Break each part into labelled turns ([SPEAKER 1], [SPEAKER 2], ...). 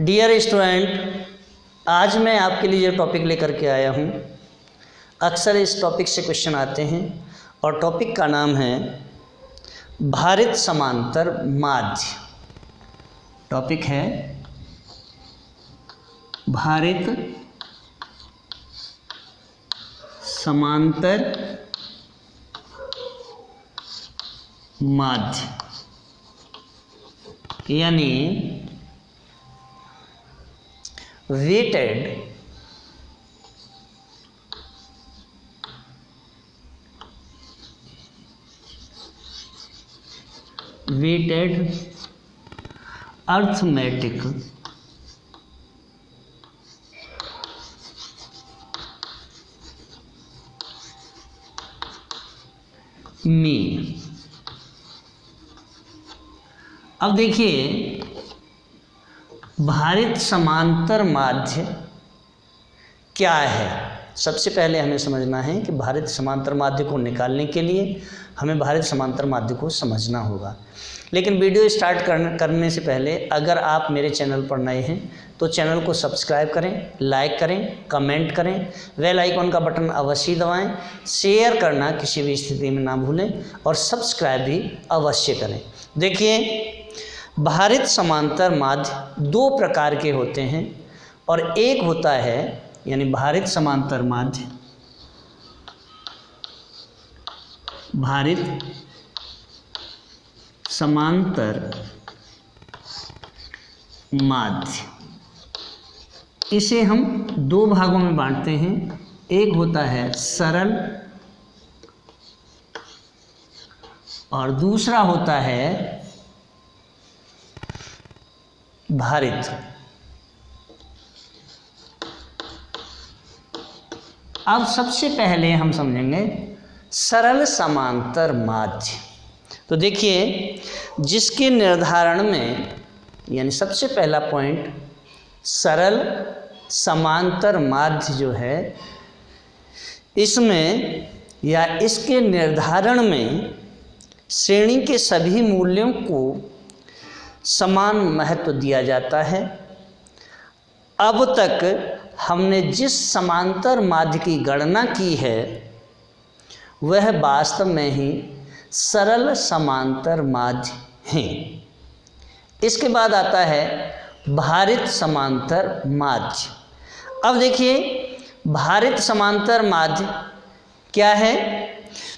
[SPEAKER 1] Dear student, आज मैं आपके लिए जो टॉपिक लेकर के आया हूँ, अक्सर इस टॉपिक से क्वेश्चन आते हैं और टॉपिक का नाम है भारित समांतर माध्य। टॉपिक है भारित समांतर माध्य, यानी वेटेड अर्थमेटिक मीन। अब देखिए, भारित समांतर माध्य क्या है। सबसे पहले हमें समझना है कि भारित समांतर माध्य को निकालने के लिए हमें भारित समांतर माध्य को समझना होगा। लेकिन वीडियो स्टार्ट करने से पहले अगर आप मेरे चैनल पर नए हैं तो चैनल को सब्सक्राइब करें, लाइक करें, कमेंट करें, बेल आइकॉन का बटन अवश्य दबाएं, शेयर करना किसी भी स्थिति में ना भूलें और सब्सक्राइब भी अवश्य करें। देखिए, भारित समांतर माध्य दो प्रकार के होते हैं और एक होता है यानी भारित समांतर माध्य, भारित समांतर माध्य, इसे हम दो भागों में बांटते हैं। एक होता है सरल और दूसरा होता है भारित। अब सबसे पहले हम समझेंगे सरल समांतर माध्य। तो देखिए, जिसके निर्धारण में यानी सबसे पहला पॉइंट सरल समांतर माध्य जो है, इसमें या इसके निर्धारण में श्रेणी के सभी मूल्यों को समान महत्व दिया जाता है। अब तक हमने जिस समांतर माध्य की गणना की है वह वास्तव में ही सरल समांतर माध्य हैं। इसके बाद आता है भारित समांतर माध्य। अब देखिए, भारित समांतर माध्य क्या है,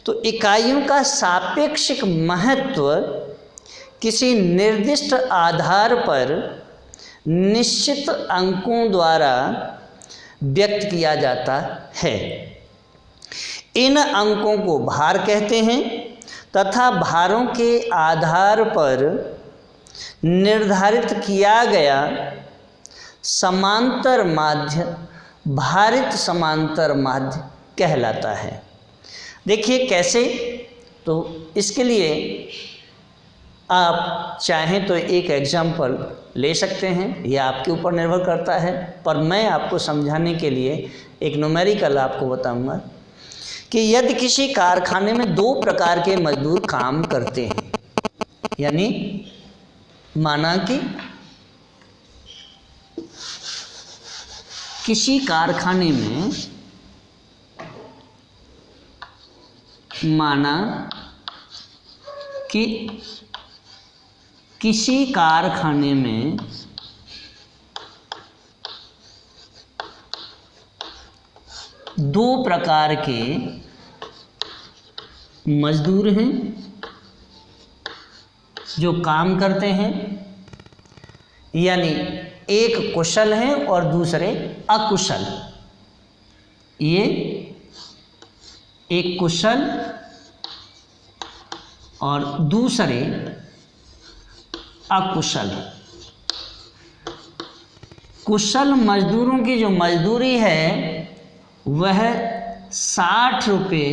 [SPEAKER 1] तो इकाइयों का सापेक्षिक महत्व किसी निर्दिष्ट आधार पर निश्चित अंकों द्वारा व्यक्त किया जाता है। इन अंकों को भार कहते हैं तथा भारों के आधार पर निर्धारित किया गया समांतर माध्य भारित समांतर माध्य कहलाता है। देखिए कैसे, तो इसके लिए आप चाहें तो एक एग्जाम्पल ले सकते हैं, यह आपके ऊपर निर्भर करता है, पर मैं आपको समझाने के लिए एक न्यूमेरिकल आपको बताऊंगा कि यदि किसी कारखाने में दो प्रकार के मजदूर काम करते हैं, यानी माना कि किसी कारखाने में किसी कारखाने में दो प्रकार के मजदूर हैं जो काम करते हैं, यानी एक कुशल है और दूसरे अकुशल। ये एक कुशल और दूसरे अकुशल। कुशल मजदूरों की जो मजदूरी है वह 60 रुपये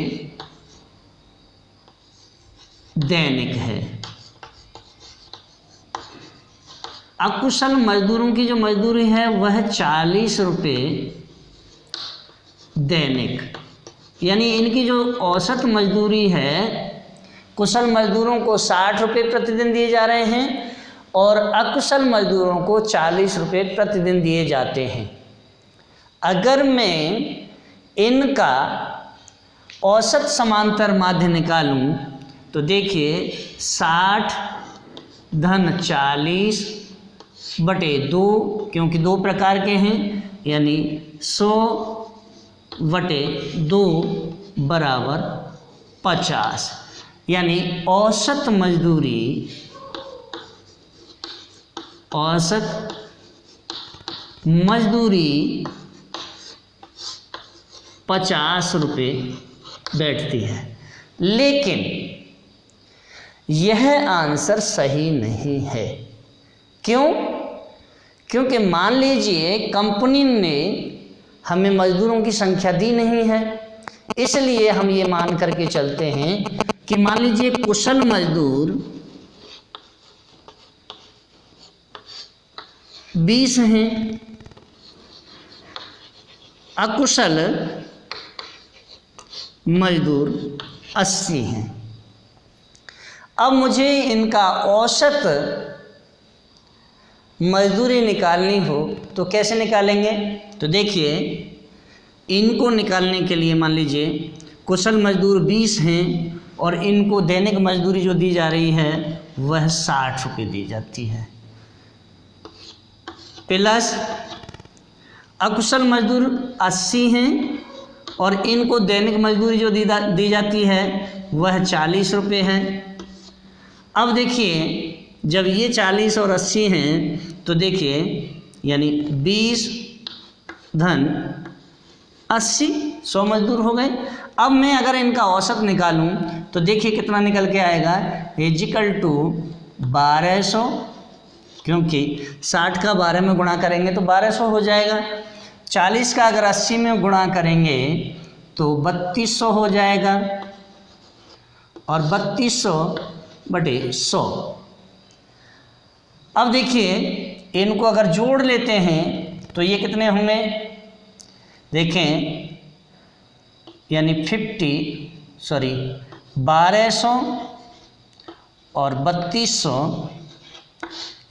[SPEAKER 1] दैनिक है। अकुशल मजदूरों की जो मजदूरी है वह 40 रुपये दैनिक, यानी इनकी जो औसत मजदूरी है, कुशल मजदूरों को 60 रुपये प्रतिदिन दिए जा रहे हैं और अकुशल मजदूरों को 40 रुपये प्रतिदिन दिए जाते हैं। अगर मैं इनका औसत समांतर माध्य निकालूं तो देखिए 60 धन 40 बटे 2, क्योंकि 2 प्रकार के हैं, यानी 100 बटे 2 बराबर 50, यानी औसत मजदूरी 50 रुपये बैठती है। लेकिन यह आंसर सही नहीं है। क्यों? क्योंकि मान लीजिए कंपनी ने हमें मजदूरों की संख्या दी नहीं है, इसलिए हम ये मान करके चलते हैं कि मान लीजिए कुशल मजदूर 20 हैं, अकुशल मजदूर 80 हैं। अब मुझे इनका औसत मजदूरी निकालनी हो तो कैसे निकालेंगे? तो देखिए, इनको निकालने के लिए मान लीजिए कुशल मजदूर 20 हैं और इनको दैनिक मजदूरी जो दी जा रही है वह 60 रुपये दी जाती है, प्लस अकुशल मजदूर 80 हैं और इनको दैनिक मजदूरी जो दी जाती है वह 40 रुपये है। अब देखिए, जब ये 40 और 80 हैं तो देखिए, यानी 20 धन 80, 100 मजदूर हो गए। अब मैं अगर इनका औसत निकालूं तो देखिए कितना निकल के आएगा, इजिकल टू 1200, क्योंकि 60 का 12 में गुणा करेंगे तो 1200 हो जाएगा। 40 का अगर 80 में गुणा करेंगे तो 3200 हो जाएगा, और 3200 बटे 100। अब देखिए, इनको अगर जोड़ लेते हैं तो ये कितने होंगे? देखें, यानी 1200 और 3200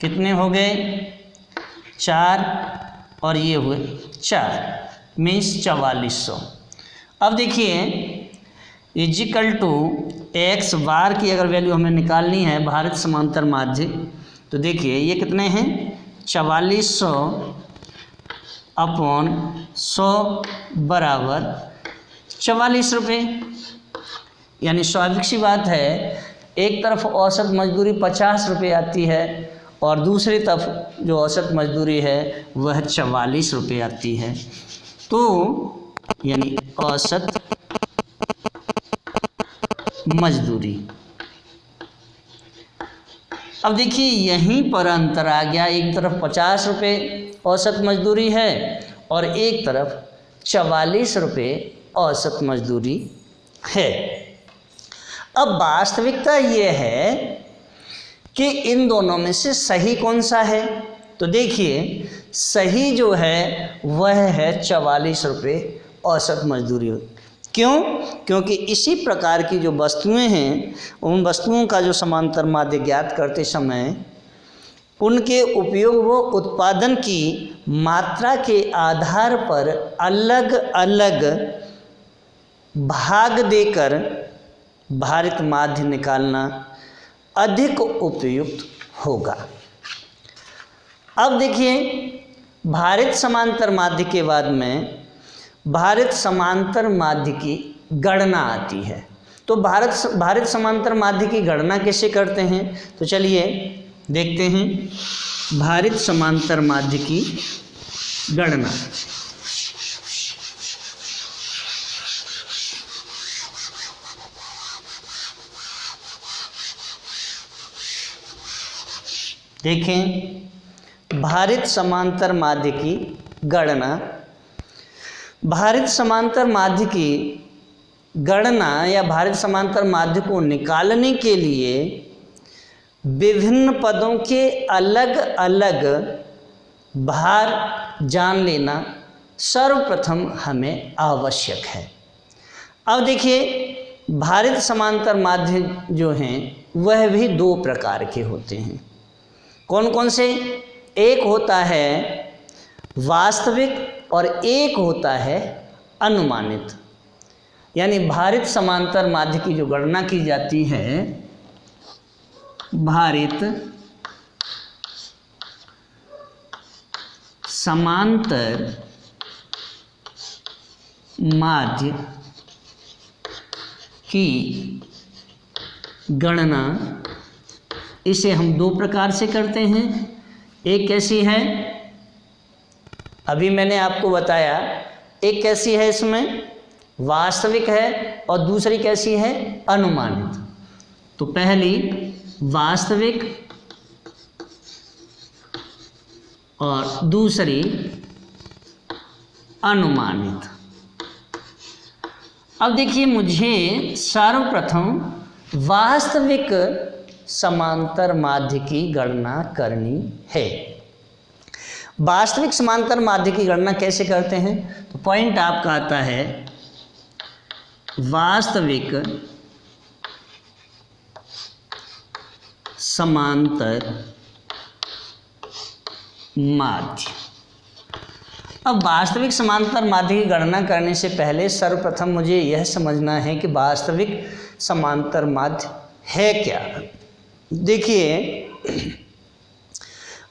[SPEAKER 1] कितने हो गए? 4, और ये हुए 4, मीन्स 4400। अब देखिए, इजिकल टू एक्स बार की अगर वैल्यू हमें निकालनी है भारित समांतर माध्य, तो देखिए ये कितने हैं? 4400 अपॉन 100 बराबर 44 रुपये। यानी स्वाभाविक सी बात है, एक तरफ औसत मजदूरी 50 रुपये आती है और दूसरी तरफ जो औसत मजदूरी है वह 44 रुपये आती है। तो यानी औसत मजदूरी। अब देखिए, यहीं पर अंतर आ गया, एक तरफ 50 रुपये औसत मजदूरी है और एक तरफ 44 रुपये औसत मजदूरी है। अब वास्तविकता ये है कि इन दोनों में से सही कौन सा है? तो देखिए, सही जो है वह है 44 रुपये औसत मजदूरी। क्यों? क्योंकि इसी प्रकार की जो वस्तुएं हैं, उन वस्तुओं का जो समांतर माध्य ज्ञात करते समय उनके उपयोग व उत्पादन की मात्रा के आधार पर अलग अलग भाग देकर भारित माध्य निकालना अधिक उपयुक्त होगा। अब देखिए, भारित समांतर माध्य के बाद में भारित समांतर माध्य की गणना आती है। तो भारित समांतर माध्य की गणना कैसे करते हैं? तो चलिए देखते हैं भारित समांतर माध्य की गणना। देखें, भारित समांतर माध्य की गणना। भारित समांतर माध्य की गणना या भारित समांतर माध्य को निकालने के लिए विभिन्न पदों के अलग अलग भार जान लेना सर्वप्रथम हमें आवश्यक है। अब देखिए, भारित समांतर माध्य जो हैं वह भी 2 प्रकार के होते हैं। कौन कौन से? एक होता है वास्तविक और एक होता है अनुमानित। यानी भारित समांतर माध्य की जो गणना की जाती है, भारित समांतर माध्य की गणना, इसे हम दो प्रकार से करते हैं। एक कैसी है, अभी मैंने आपको बताया, एक कैसी है इसमें वास्तविक है और दूसरी कैसी है अनुमानित। तो पहली वास्तविक और दूसरी अनुमानित। अब देखिए, मुझे सर्वप्रथम वास्तविक समांतर माध्य की गणना करनी है। वास्तविक समांतर माध्य की गणना कैसे करते हैं? तो पॉइंट आपका आता है वास्तविक समांतर माध्य। अब वास्तविक समांतर माध्य की गणना करने से पहले सर्वप्रथम मुझे यह समझना है कि वास्तविक समांतर माध्य है क्या। देखिए,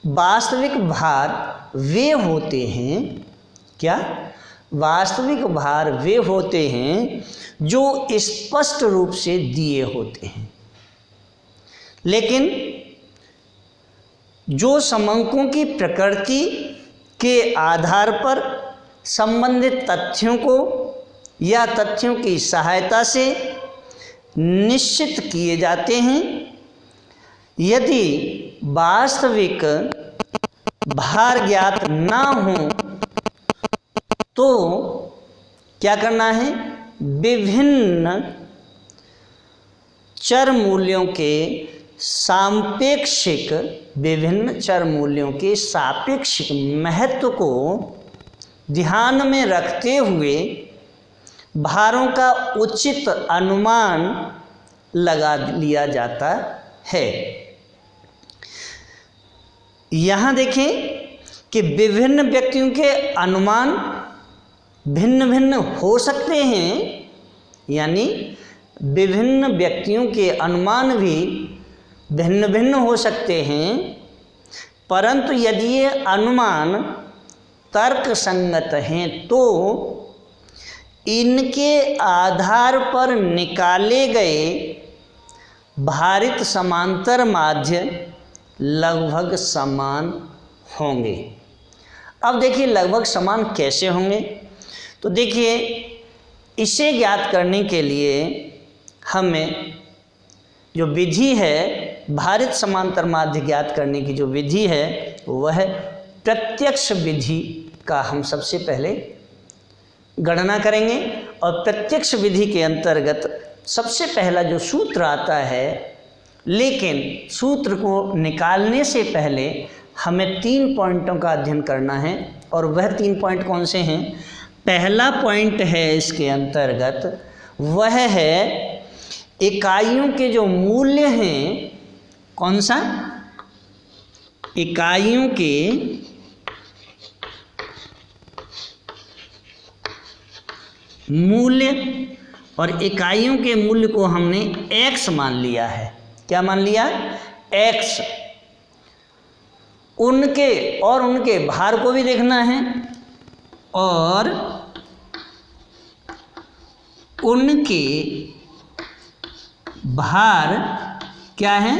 [SPEAKER 1] वास्तविक भार वे होते हैं, क्या? वास्तविक भार वे होते हैं जो स्पष्ट रूप से दिए होते हैं, लेकिन जो समंकों की प्रकृति के आधार पर संबंधित तथ्यों को या तथ्यों की सहायता से निश्चित किए जाते हैं। यदि वास्तविक भार ज्ञात ना हो तो क्या करना है? विभिन्न चर मूल्यों के सापेक्षिक, विभिन्न चर मूल्यों के सापेक्षिक महत्व को ध्यान में रखते हुए भारों का उचित अनुमान लगा लिया जाता है। यहाँ देखें कि विभिन्न व्यक्तियों के अनुमान भिन्न भिन्न हो सकते हैं, यानी विभिन्न व्यक्तियों के अनुमान भी भिन्न भिन्न हो सकते हैं, परंतु यदि ये अनुमान तर्क संगत हैं तो इनके आधार पर निकाले गए भारित समांतर माध्य लगभग समान होंगे। अब देखिए, लगभग समान कैसे होंगे? तो देखिए, इसे ज्ञात करने के लिए हमें जो विधि है, भारित समांतर माध्य ज्ञात करने की जो विधि है वह प्रत्यक्ष विधि का हम सबसे पहले गणना करेंगे। और प्रत्यक्ष विधि के अंतर्गत सबसे पहला जो सूत्र आता है, लेकिन सूत्र को निकालने से पहले हमें 3 पॉइंटों का अध्ययन करना है। और वह 3 पॉइंट कौन से हैं? पहला पॉइंट है इसके अंतर्गत, वह है इकाइयों के जो मूल्य हैं। कौन सा? इकाइयों के मूल्य, और इकाइयों के मूल्य को हमने x मान लिया है। क्या मान लिया? x। उनके भार को भी देखना है और उनके भार क्या है?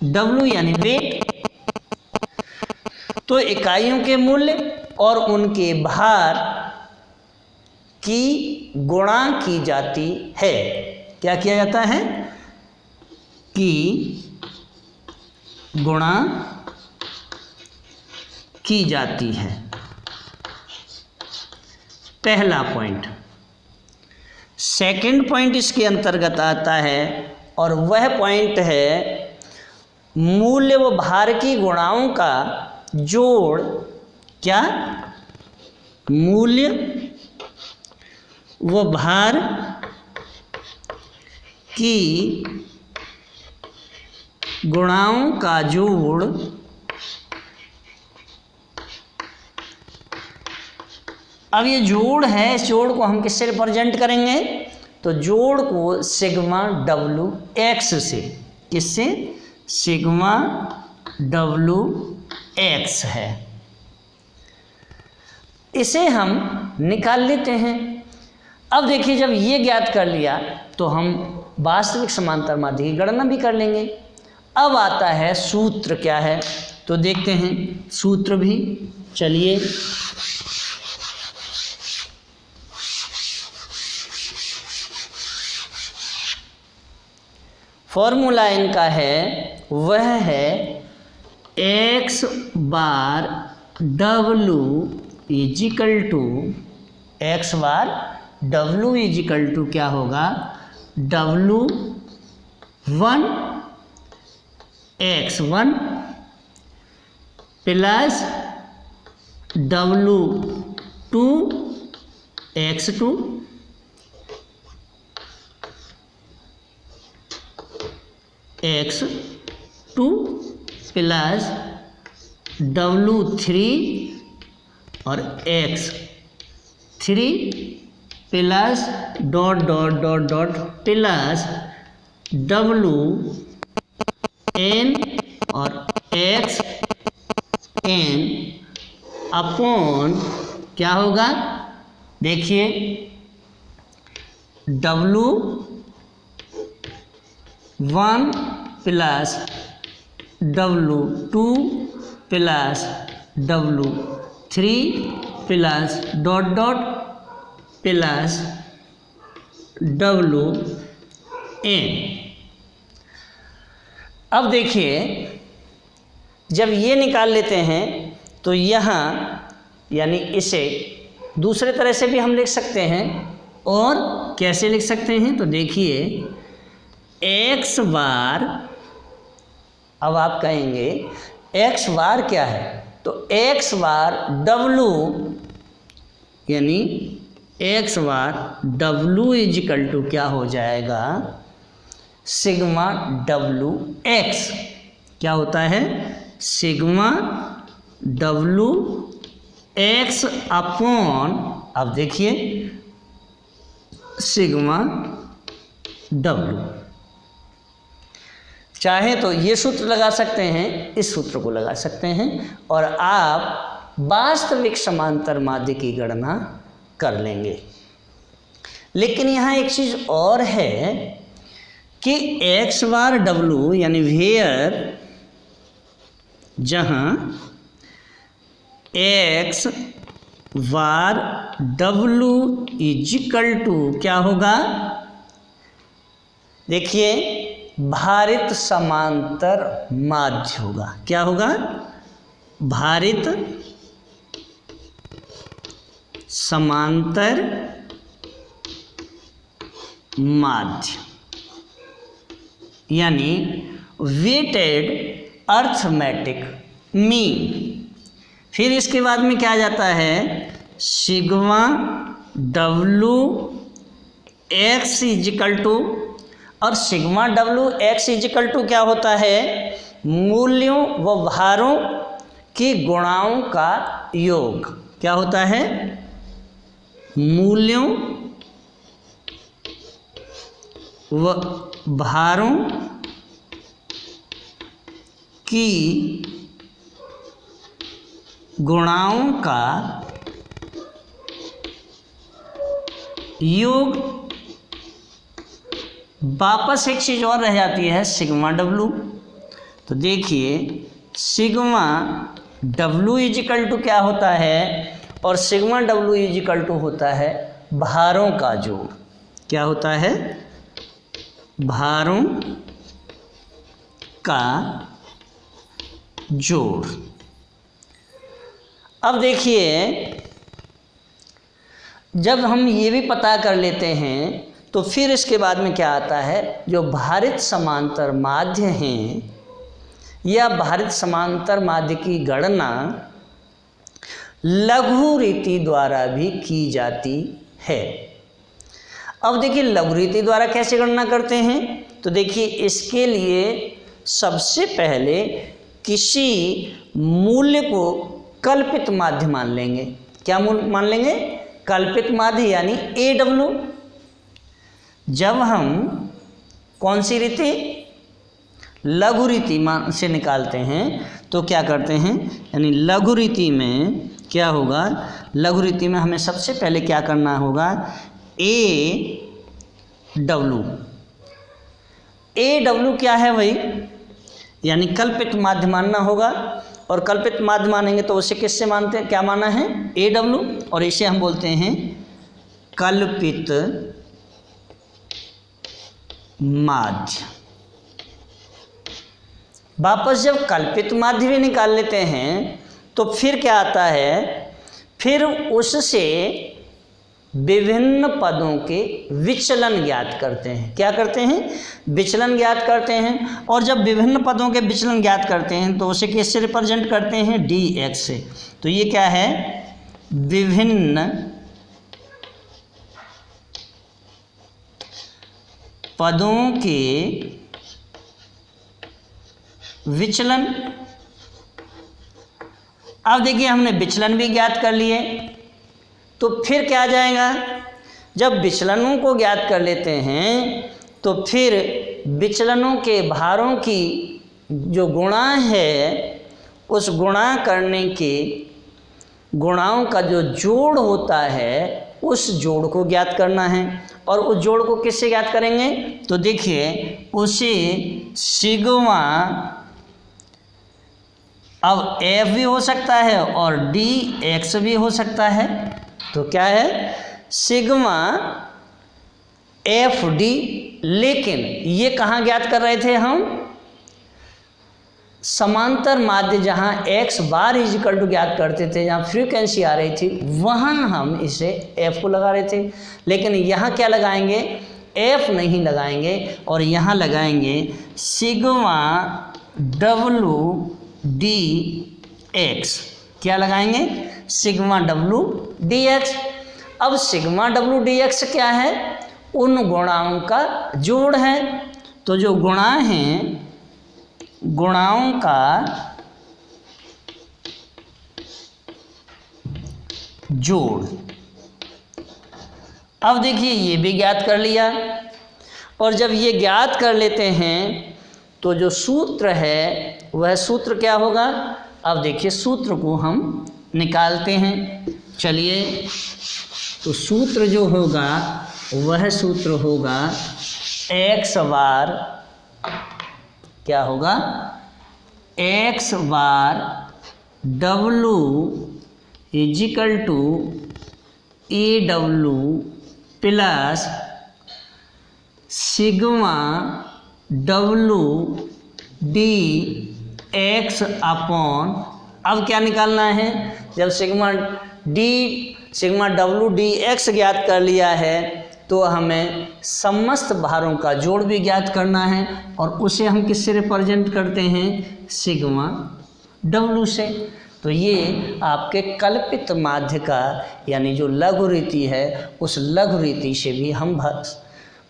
[SPEAKER 1] W यानी वेट। तो इकाइयों के मूल्य और उनके भार की गुणा की जाती है। क्या किया जाता है? कि गुणा की जाती है। पहला पॉइंट। सेकंड पॉइंट इसके अंतर्गत आता है और वह पॉइंट है मूल्य व भार की गुणाओं का जोड़। क्या? मूल्य व भार की गुणाओं का जोड़ अब ये जोड़ है, इस जोड़ को हम किससे रिप्रेजेंट करेंगे? तो जोड़ को सिग्मा डब्लू एक्स से, किससे? सिग्मा डब्लू एक्स है, इसे हम निकाल लेते हैं। अब देखिए, जब ये ज्ञात कर लिया तो हम वास्तविक समांतर माध्य की गणना भी कर लेंगे। अब आता है सूत्र क्या है, तो देखते हैं सूत्र भी। चलिए, फॉर्मूला इनका है, वह है X bar W equal to, X bar W equal to क्या होगा? W one X one plus W two X two X two plus W three और X three plus dot dot dot dot plus W N और X N upon क्या होगा? देखिए, W one plus W two plus W three plus dot dot plus W N. अब देखिए, जब ये निकाल लेते हैं तो यहाँ यानी इसे दूसरे तरह से भी हम लिख सकते हैं। और कैसे लिख सकते हैं? तो देखिए, एक्स बार, अब आप कहेंगे एक्स बार क्या है? तो एक्स बार डब्लू यानी X bar W equal to क्या हो जाएगा? Sigma W X. क्या होता है? सिग्मा डब्लू एक्स अपॉन, अब देखिए, सिग्मा डब्लू। चाहे तो ये सूत्र लगा सकते हैं, इस सूत्र को लगा सकते हैं, और आप वास्तविक समांतर माध्य की गणना कर लेंगे। लेकिन यहाँ एक चीज़ और है कि एक्स बार डब्लू यानी वेयर, जहाँ X bar W equal to क्या होगा? देखिए, भारित समांतर माध्य होगा। क्या होगा? भारित समांतर माध्य यानी वेटेड अर्थमेटिक मीन। फिर इसके बाद में क्या आ जाता है? Sigma W X equal to, और sigma W X equal to क्या होता है? मूल्यों व भारों की गुणाओं का योग। क्या होता है? मूल्यों व भारों की गुणाओं का योग। वापस एक चीज़ और रह जाती है, सिग्मा डब्लू। तो देखिए, सिग्मा डब्लू इजिकल टू क्या होता है? और सिग्मा डब्लू इजिकल टू होता है भारों का जोड़। क्या होता है? भारों का जोड़। अब देखिए, जब हम ये भी पता कर लेते हैं तो फिर इसके बाद में क्या आता है? जो भारित समांतर माध्य हैं या भारित समांतर माध्य की गणना लघु रीति द्वारा भी की जाती है। अब देखिए, लघु रीति द्वारा कैसे गणना करते हैं? तो देखिए, इसके लिए सबसे पहले किसी मूल्य को कल्पित माध्य मान लेंगे। क्या मान लेंगे? कल्पित माध्य यानी AW। जब हम कौन सी रीति? लघु रीति से निकालते हैं तो क्या करते हैं, यानी लघु रीति में क्या होगा, लघु रीति में हमें सबसे पहले क्या करना होगा, AW क्या है भाई, यानी कल्पित माध्य मानना होगा। और कल्पित माध्य मानेंगे तो उसे किससे मानते हैं, क्या माना है, AW, और इसे हम बोलते हैं कल्पित माध्य। वापस जब कल्पित माध्य भी निकाल लेते हैं तो फिर क्या आता है, फिर उससे विभिन्न पदों के विचलन ज्ञात करते हैं। क्या करते हैं? विचलन ज्ञात करते हैं। और जब विभिन्न पदों के विचलन ज्ञात करते हैं तो उसे किससे रिप्रेजेंट करते हैं, dx से। तो ये क्या है, विभिन्न पदों के विचलन। अब देखिए हमने विचलन भी ज्ञात कर लिए, तो फिर क्या आ जाएगा, जब विचलनों को ज्ञात कर लेते हैं तो फिर विचलनों के भारों की जो गुणा है, उस गुणा करने के गुणाओं का जो जोड़ होता है उस जोड़ को ज्ञात करना है। और उस जोड़ को किससे ज्ञात करेंगे, तो देखिए उसे सिग्मा, अब f भी हो सकता है और dx भी हो सकता है। तो क्या है, सिग्मा FD। लेकिन ये कहाँ ज्ञात कर रहे थे हम, समांतर माध्य जहाँ x बार इजिकल टू ज्ञात करते थे, जहाँ फ्रीक्वेंसी आ रही थी वहाँ हम इसे f को लगा रहे थे। लेकिन यहाँ क्या लगाएंगे, f नहीं लगाएंगे और यहाँ लगाएंगे सिग्मा WDX। क्या लगाएंगे, सिग्मा WDX। अब सिग्मा WDX क्या है, उन गुणाओं का जोड़ है। तो जो गुणा हैं, गुणाओं का जोड़। अब देखिए ये भी ज्ञात कर लिया। और जब ये ज्ञात कर लेते हैं तो जो सूत्र है वह सूत्र क्या होगा, अब देखिए सूत्र को हम निकालते हैं। चलिए, तो सूत्र जो होगा वह सूत्र होगा x बार, क्या होगा, x bar W equal to AW plus sigma WDX upon, अब क्या निकालना है, जब सिग्मा WDX ज्ञात कर लिया है तो हमें समस्त भारों का जोड़ भी ज्ञात करना है। और उसे हम किससे रिप्रेजेंट करते हैं, सिग्मा W से। तो ये आपके कल्पित माध्य का यानी जो लघु रीति है, उस लघु रीति से भी हम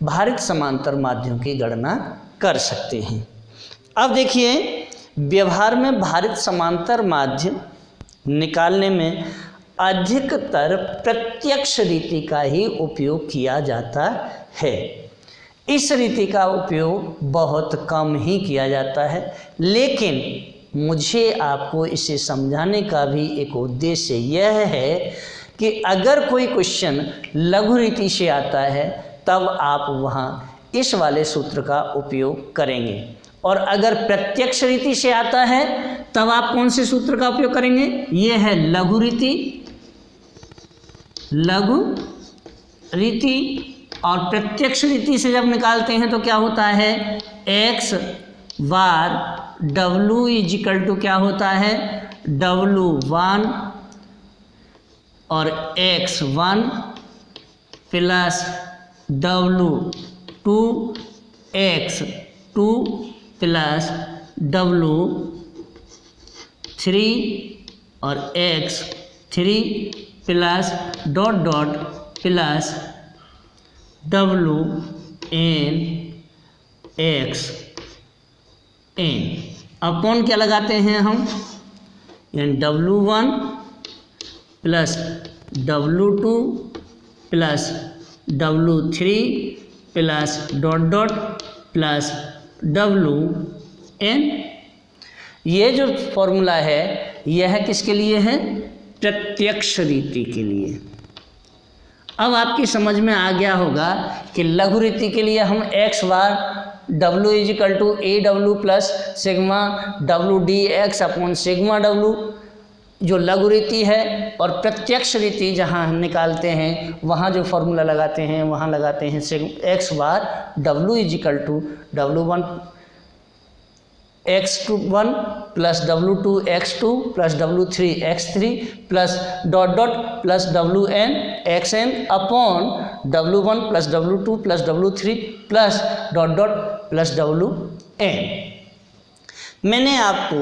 [SPEAKER 1] भारित समांतर माध्यों की गणना कर सकते हैं। अब देखिए, व्यवहार में भारित समांतर माध्य निकालने में अधिकतर प्रत्यक्ष रीति का ही उपयोग किया जाता है। इस रीति का उपयोग बहुत कम ही किया जाता है। लेकिन मुझे आपको इसे समझाने का भी एक उद्देश्य यह है कि अगर कोई क्वेश्चन लघु रीति से आता है तब आप वहाँ इस वाले सूत्र का उपयोग करेंगे, और अगर प्रत्यक्ष रीति से आता है तब आप कौन से सूत्र का उपयोग करेंगे, ये है लघु रीति। लघु रीति और प्रत्यक्ष रीति से जब निकालते हैं तो क्या होता है, x bar W equal to क्या होता है, W1 और x1 plus W2 x2 plus W3 और x3 plus dot dot plus WN x upon क्या लगाते हैं हम, यानी W1 plus W2 plus W3 plus dot dot plus WN। ये जो फॉर्मूला है यह किसके लिए है, प्रत्यक्ष रीति के लिए। अब आपकी समझ में आ गया होगा कि लघु रीति के लिए हम x bar W equal to AW plus sigma WDX upon sigma W जो लघु रीति है, और प्रत्यक्ष रीति जहाँ हम निकालते हैं वहाँ जो फॉर्मूला लगाते हैं वहाँ लगाते हैं x bar W equal to W1 x1 plus W2 x2 plus W3 x3 plus dot dot plus WN xN upon W1 plus W2 plus W3 plus dot dot plus WN। मैंने आपको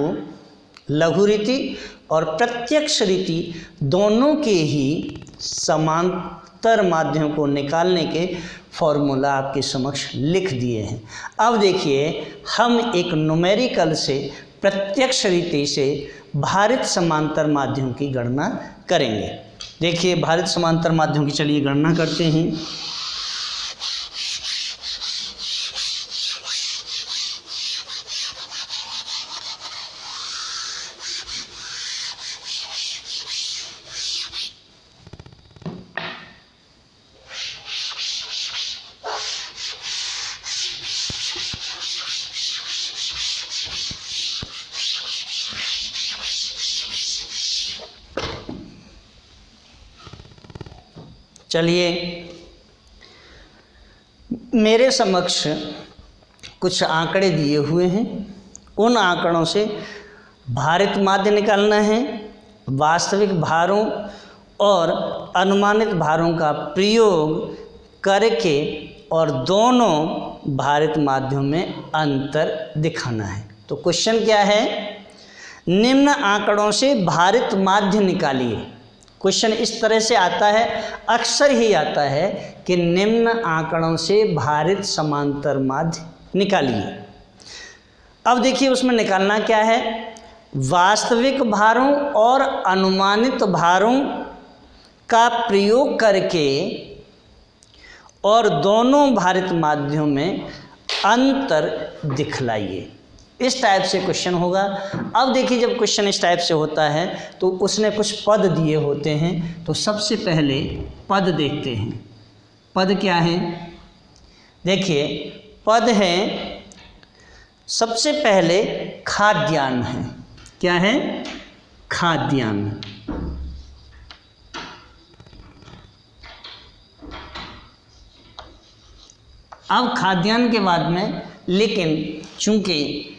[SPEAKER 1] लघु रीति और प्रत्यक्ष रीति दोनों के ही समांतर माध्यम को निकालने के फॉर्मूला आपके समक्ष लिख दिए हैं। अब देखिए हम एक न्यूमेरिकल से प्रत्यक्ष रीति से भारित समांतर माध्यम की गणना करेंगे। देखिए भारित समांतर माध्यम की चलिए गणना करते हैं। चलिए मेरे समक्ष कुछ आंकड़े दिए हुए हैं, उन आंकड़ों से भारित माध्य निकालना है। वास्तविक भारों और अनुमानित भारों का प्रयोग करके और दोनों भारित माध्यम में अंतर दिखाना है। तो क्वेश्चन क्या है, निम्न आंकड़ों से भारित माध्य निकालिए। क्वेश्चन इस तरह से आता है, अक्सर ही आता है कि निम्न आंकड़ों से भारित समांतर माध्य निकालिए। अब देखिए उसमें निकालना क्या है, वास्तविक भारों और अनुमानित भारों का प्रयोग करके और दोनों भारित माध्यमों में अंतर दिखलाइए। इस टाइप से क्वेश्चन होगा। अब देखिए जब क्वेश्चन इस टाइप से होता है तो उसने कुछ पद दिए होते हैं, तो सबसे पहले पद देखते हैं। पद क्या है, देखिए पद है सबसे पहले खाद्यान्न है। क्या है, खाद्यान्न। अब खाद्यान्न के बाद में, लेकिन चूंकि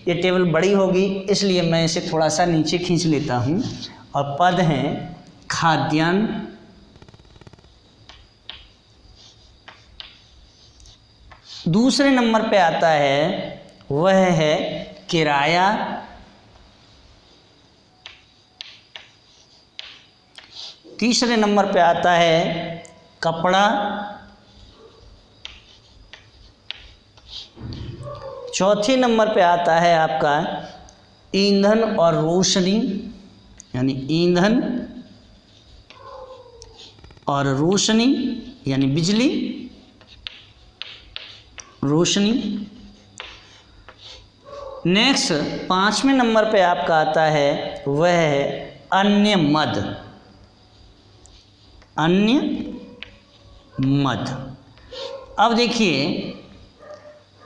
[SPEAKER 1] ये टेबल बड़ी होगी इसलिए मैं इसे थोड़ा सा नीचे खींच लेता हूँ, और पद हैं खाद्यान्न, दूसरे नंबर पे आता है वह है किराया, तीसरे नंबर पे आता है कपड़ा, चौथे नंबर पे आता है आपका ईंधन और रोशनी, यानी ईंधन और रोशनी यानी बिजली, रोशनी। नेक्स्ट पांचवें नंबर पे आपका आता है वह है अन्य मद, अन्य मद। अब देखिए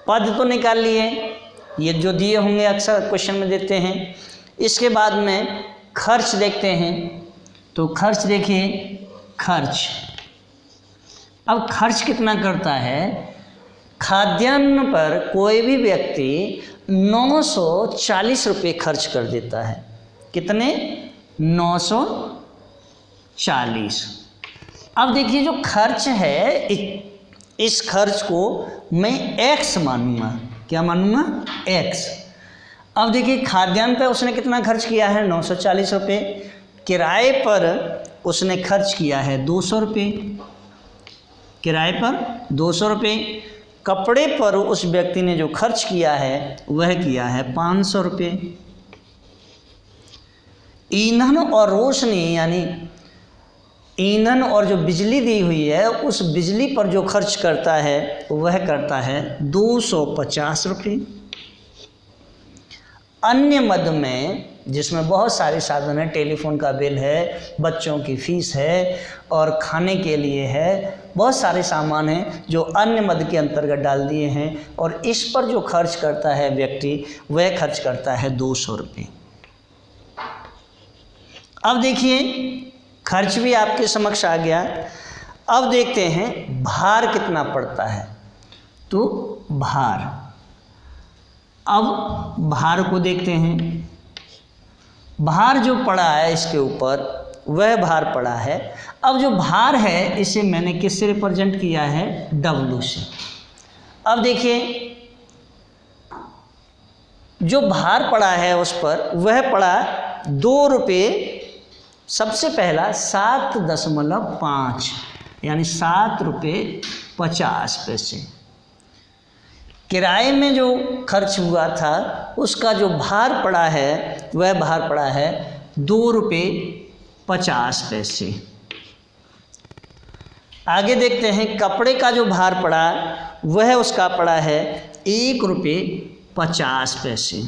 [SPEAKER 1] पद तो निकाल लिए, ये जो दिए होंगे अक्सर क्वेश्चन में देते हैं। इसके बाद में खर्च देखते हैं, तो खर्च देखिए, खर्च। अब खर्च कितना करता है, खाद्यान्न पर कोई भी व्यक्ति 940 रुपये खर्च कर देता है। कितने, 940। अब देखिए जो खर्च है इस खर्च को मैं x मानूंगा। क्या मानूंगा, x। अब देखिए खाद्यान्न पे उसने कितना खर्च किया है, 940 रुपये। किराए पर उसने खर्च किया है 200 रुपये, किराए पर 200 रुपये। कपड़े पर उस व्यक्ति ने जो खर्च किया है वह किया है 500 रुपये। ईंधन और रोशनी यानी ईंधन और जो बिजली दी हुई है उस बिजली पर जो खर्च करता है वह करता है 250 रुपये। अन्य मद में जिसमें बहुत सारे साधन हैं, टेलीफोन का बिल है, बच्चों की फीस है और खाने के लिए है, बहुत सारे सामान हैं जो अन्य मद के अंतर्गत डाल दिए हैं और इस पर जो खर्च करता है व्यक्ति वह खर्च करता है 200 रुपये। अब देखिए खर्च भी आपके समक्ष आ गया। अब देखते हैं भार कितना पड़ता है। तो भार, अब भार को देखते हैं। भार जो पड़ा है इसके ऊपर वह भार पड़ा है। अब जो भार है इसे मैंने किससे रिप्रेजेंट किया है? W से। अब देखिए जो भार पड़ा है उस पर वह पड़ा 2 रुपये, सबसे पहला 7.5 यानी 7 रुपये 50 पैसे। किराए में जो खर्च हुआ था उसका जो भार पड़ा है वह भार पड़ा है 2 रुपये 50 पैसे। आगे देखते हैं कपड़े का जो भार पड़ा वह उसका पड़ा है 1 रुपये 50 पैसे।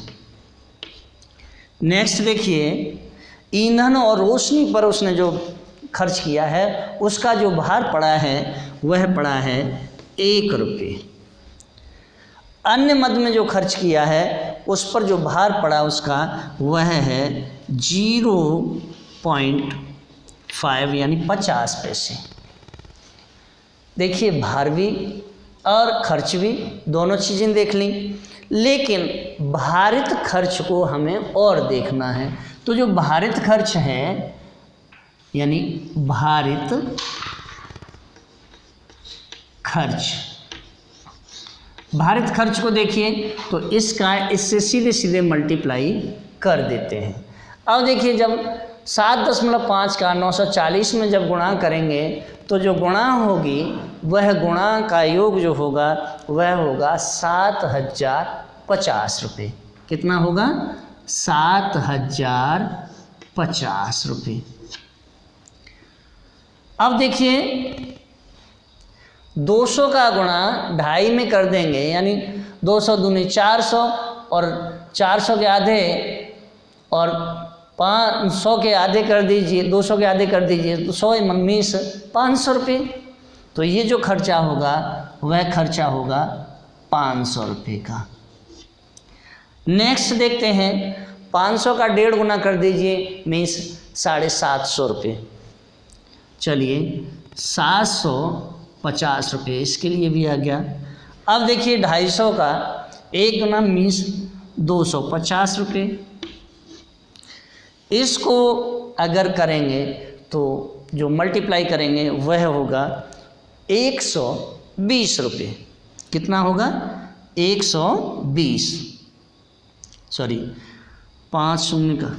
[SPEAKER 1] नेक्स्ट देखिए ईंधन और रोशनी पर उसने जो खर्च किया है उसका जो भार पड़ा है वह पड़ा है 1 रुपये। अन्य मद में जो खर्च किया है उस पर जो भार पड़ा उसका वह है 0.5 यानी 50 पैसे। देखिए भार भी और खर्च भी दोनों चीज़ें देख ली, लेकिन भारित खर्च को हमें और देखना है। तो जो भारित खर्च है यानी भारित खर्च को देखिए तो इसका इससे सीधे सीधे मल्टीप्लाई कर देते हैं। अब देखिए जब 7.5 का 940 में जब गुणा करेंगे तो जो गुणा होगी वह गुणा का योग जो होगा वह होगा 7050 रुपये। कितना होगा? 7050 रुपये। अब देखिए 200 का गुणा 2.5 में कर देंगे यानी 200 दूनी 400 और 400 के आधे और 500 के आधे कर दीजिए, 200 के आधे कर दीजिए तो 100 मीन्स 500 रुपये। तो ये जो खर्चा होगा वह खर्चा होगा 500 रुपये का। नेक्स्ट देखते हैं 500 का 1.5 गुना कर दीजिए मीन्स 750 रुपये। चलिए 750 रुपये इसके लिए भी आ गया। अब देखिए 250 का 1 गुना मीन्स 250 रुपये। इसको अगर करेंगे तो जो मल्टीप्लाई करेंगे वह होगा 120 रुपये। कितना होगा? 120, सॉरी 5 शून्य का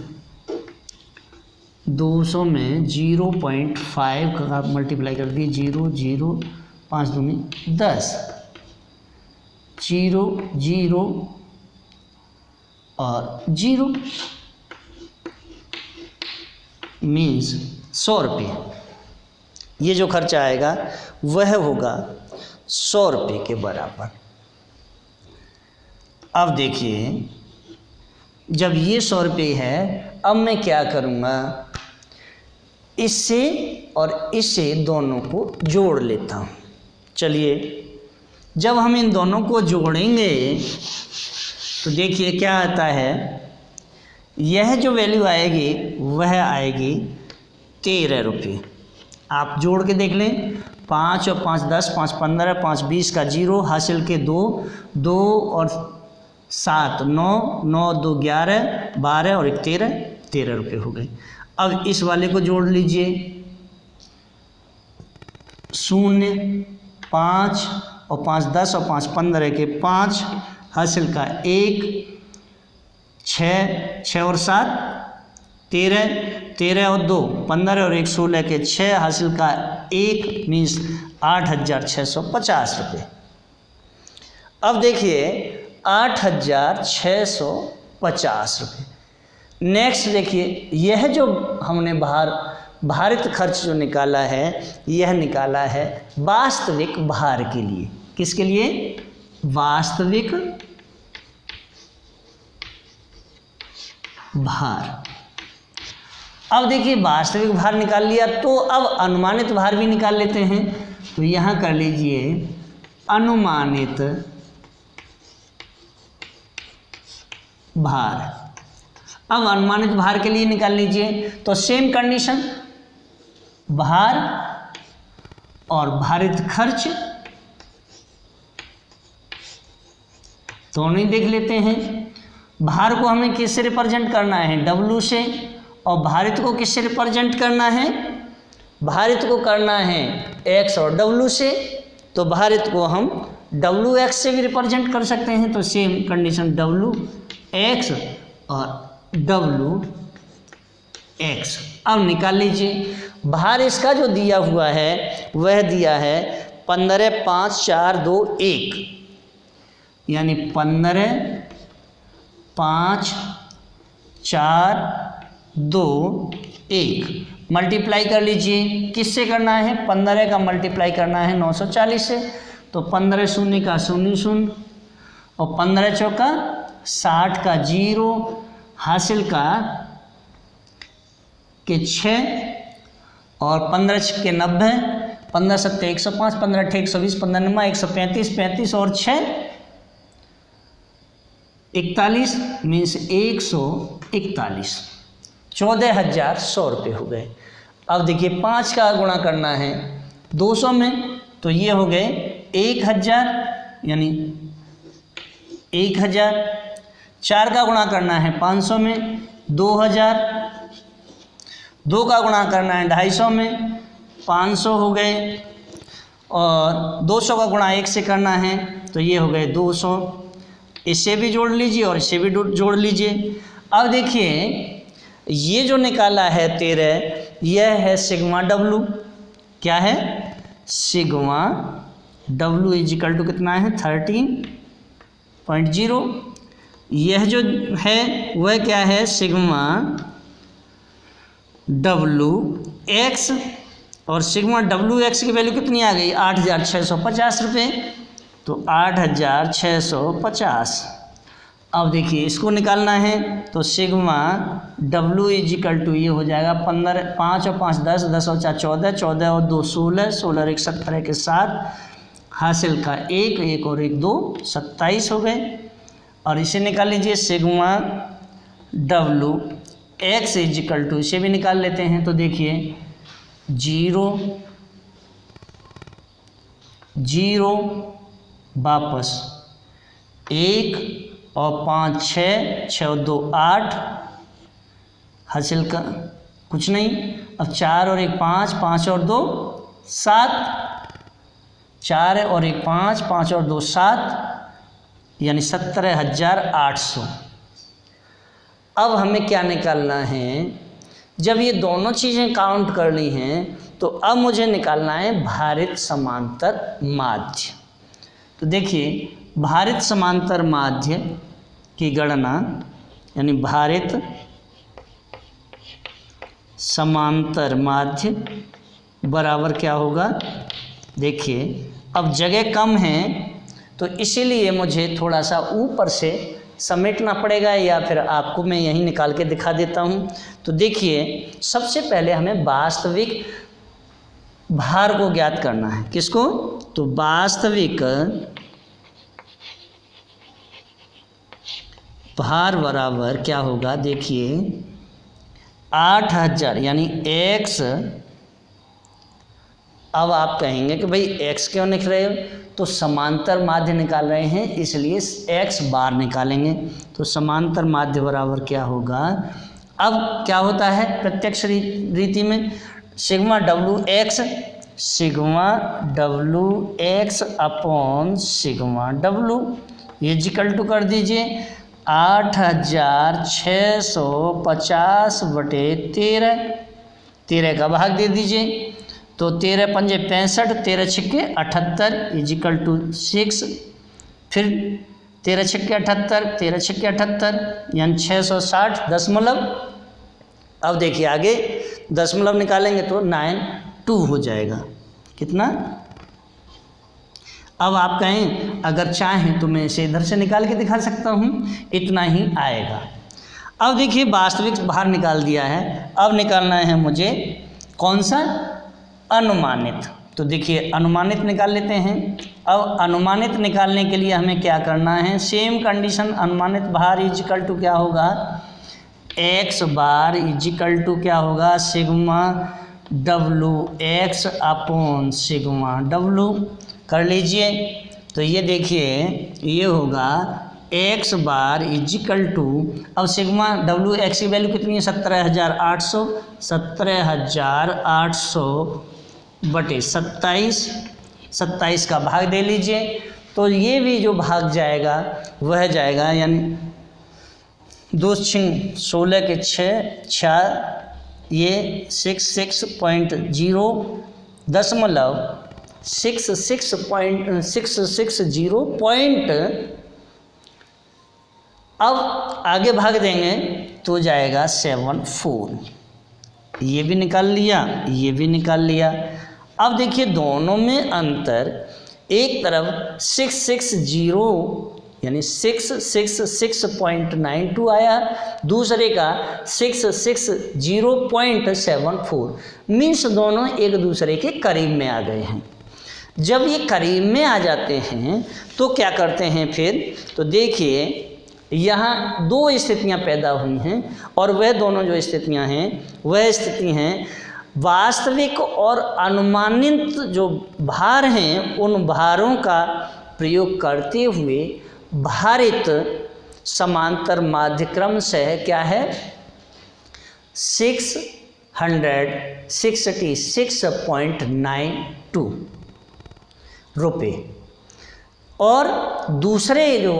[SPEAKER 1] 200 में 0.5 का मल्टीप्लाई कर दिए 0 0 5 दूनी 10 0 0 और 0 मीन्स 100 रुपये। ये जो खर्चा आएगा वह होगा 100 रुपये के बराबर। अब देखिए जब ये 100 रुपये है अब मैं क्या करूँगा, इससे और इससे दोनों को जोड़ लेता हूँ। चलिए जब हम इन दोनों को जोड़ेंगे तो देखिए क्या आता है, यह जो वैल्यू आएगी वह आएगी 13 रुपये। आप जोड़ के देख लें, 5 और 5 10, 5 15, 5 20 का 0 हासिल के 2 2 और 7 9 9 2 11 12 और 1 13 रुपये हो गए। अब इस वाले को जोड़ लीजिए, 0 5 और 5 10 और 5 15 के 5 हासिल का 1 6 6 और 7 13 13 और 2 15 और 1 16 के 6 हासिल का 1 मीन्स 8650 रुपये। अब देखिए 8,650 रुपये। नेक्स्ट देखिए, यह जो हमने भारित खर्च जो निकाला है, यह निकाला है वास्तविक भार के लिए। किसके लिए? वास्तविक भार। अब देखिए वास्तविक भार निकाल लिया, तो अब अनुमानित भार भी निकाल लेते हैं। तो यहाँ कर लीजिए अनुमानित भार। अब अनुमानित भार के लिए निकाल लीजिए, तो सेम कंडीशन, भार और भारित खर्च दोनों ही देख लेते हैं। भार को हमें किससे रिप्रेजेंट करना है? W से। और भारित को किससे रिप्रेजेंट करना है? भारित को करना है X और W से। तो भारित को हम WX से भी रिप्रेजेंट कर सकते हैं। तो सेम कंडीशन WX और WX। अब निकाल लीजिए भार। इसका जो दिया हुआ है वह दिया है 15, 5, 4, 2, 1, यानी 15, 5, 4, 2, 1। मल्टीप्लाई कर लीजिए, किससे करना है? 15 का मल्टीप्लाई करना है 940 से। तो 15 शून्य का 0 0 और 15 चौका 60 का 0, हासिल का के 6 और 15 छक्के 90, 15 सत्ते 105, 15 अट्ठे 120, 15 नमा 135, 35 और 6 41 मीन्स 141, 14,100 रुपये हो गए। अब देखिए 5 का गुणा करना है 200 में, तो ये हो गए 1,000, यानी 1,000। 4 का गुणा करना है 500 में, 2,000। 2 का गुणा करना है 250 में, 500 हो गए। और 200 का गुणा 1 से करना है, तो ये हो गए 200। इससे भी जोड़ लीजिए और इससे भी जोड़ लीजिए। अब देखिए ये जो निकाला है 13, यह है सिग्मा W। क्या है? सिग्मा W इजिकल टू कितना है? 13.0। यह जो है वह क्या है? Sigma WX। और सिग्मा WX की वैल्यू कितनी आ गई? 8,650 रुपये। तो 8,650। अब देखिए इसको निकालना है, तो सिग्मा W इजिकल टू ये हो जाएगा 15, 5 और 5 10, 10 और 4 14, 14 और 2 16, 16 और 1 17 के साथ, हासिल का 1, 1 और 1 2, 27 हो गए। और इसे निकाल लीजिए सिग्मा WX इजिकल टू, इसे भी निकाल लेते हैं। तो देखिए 0 0 वापस 1 और 5 6, 6 और 2 8, हासिल का कुछ नहीं। अब 4 और 1 5, 5 और 2 7, 4 और 1 5, 5 और 2 7, यानी 17,800। अब हमें क्या निकालना है? जब ये दोनों चीज़ें काउंट कर ली हैं, तो अब मुझे निकालना है भारित समांतर माध्य। तो देखिए भारित समांतर माध्य की गणना, यानी भारित समांतर माध्य बराबर क्या होगा? देखिए अब जगह कम है, तो इसीलिए मुझे थोड़ा सा ऊपर से समेटना पड़ेगा, या फिर आपको मैं यहीं निकाल के दिखा देता हूँ। तो देखिए सबसे पहले हमें वास्तविक भार को ज्ञात करना है। किसको? तो वास्तविक भार बराबर क्या होगा? देखिए 8,000, यानी x। अब आप कहेंगे कि भाई x क्यों लिख रहे हो? तो समांतर माध्य निकाल रहे हैं, इसलिए x बार निकालेंगे। तो समांतर माध्य बराबर क्या होगा? अब क्या होता है प्रत्यक्ष रीति में? Sigma WX, sigma WX upon sigma W equal to कर दीजिए 8,650 बटे 13। 13 का भाग दे दीजिए, तो 13 पंजे 65, 13 छिक्के 78 इजिकल टू 6। फिर 13 छक्के 78, 13 छक्के 78 यानी 660 . अब देखिए आगे दशमलव निकालेंगे तो 92 हो जाएगा। कितना? अब आप कहें अगर चाहें तो मैं इसे इधर से निकाल के दिखा सकता हूँ, इतना ही आएगा। अब देखिए वास्तविक भार निकाल दिया है, अब निकालना है मुझे कौन सा? अनुमानित। तो देखिए अनुमानित निकाल लेते हैं। अब अनुमानित निकालने के लिए हमें क्या करना है? सेम कंडीशन, अनुमानित भार इजिकल टू क्या होगा? एक्स बार इजिकल टू क्या होगा? Sigma W X upon sigma W. कर लीजिए। तो ये देखिए ये होगा एक्स बार इजिकल टू, अब सिग्मा डब्लू एक्स की वैल्यू कितनी है? 17,800, 17,800 बटे 27, 27 का भाग दे लीजिए। तो ये भी जो भाग जाएगा वह जाएगा, यानी 2 6 16 के 6 ये 66.660 अब आगे भाग देंगे तो जाएगा 74। ये भी निकाल लिया, ये भी निकाल लिया। अब देखिए दोनों में अंतर, एक तरफ 660 यानी 666.92 आया, दूसरे का 660.74, मीन्स दोनों एक दूसरे के करीब में आ गए हैं। जब ये करीब में आ जाते हैं तो क्या करते हैं फिर? तो देखिए यहाँ 2 स्थितियाँ पैदा हुई हैं, और वह दोनों जो स्थितियाँ हैं वह स्थिति हैं वास्तविक और अनुमानित जो भार हैं उन भारों का प्रयोग करते हुए भारित समांतर माध्यक्रम से क्या है? 666.92 रुपये। और दूसरे जो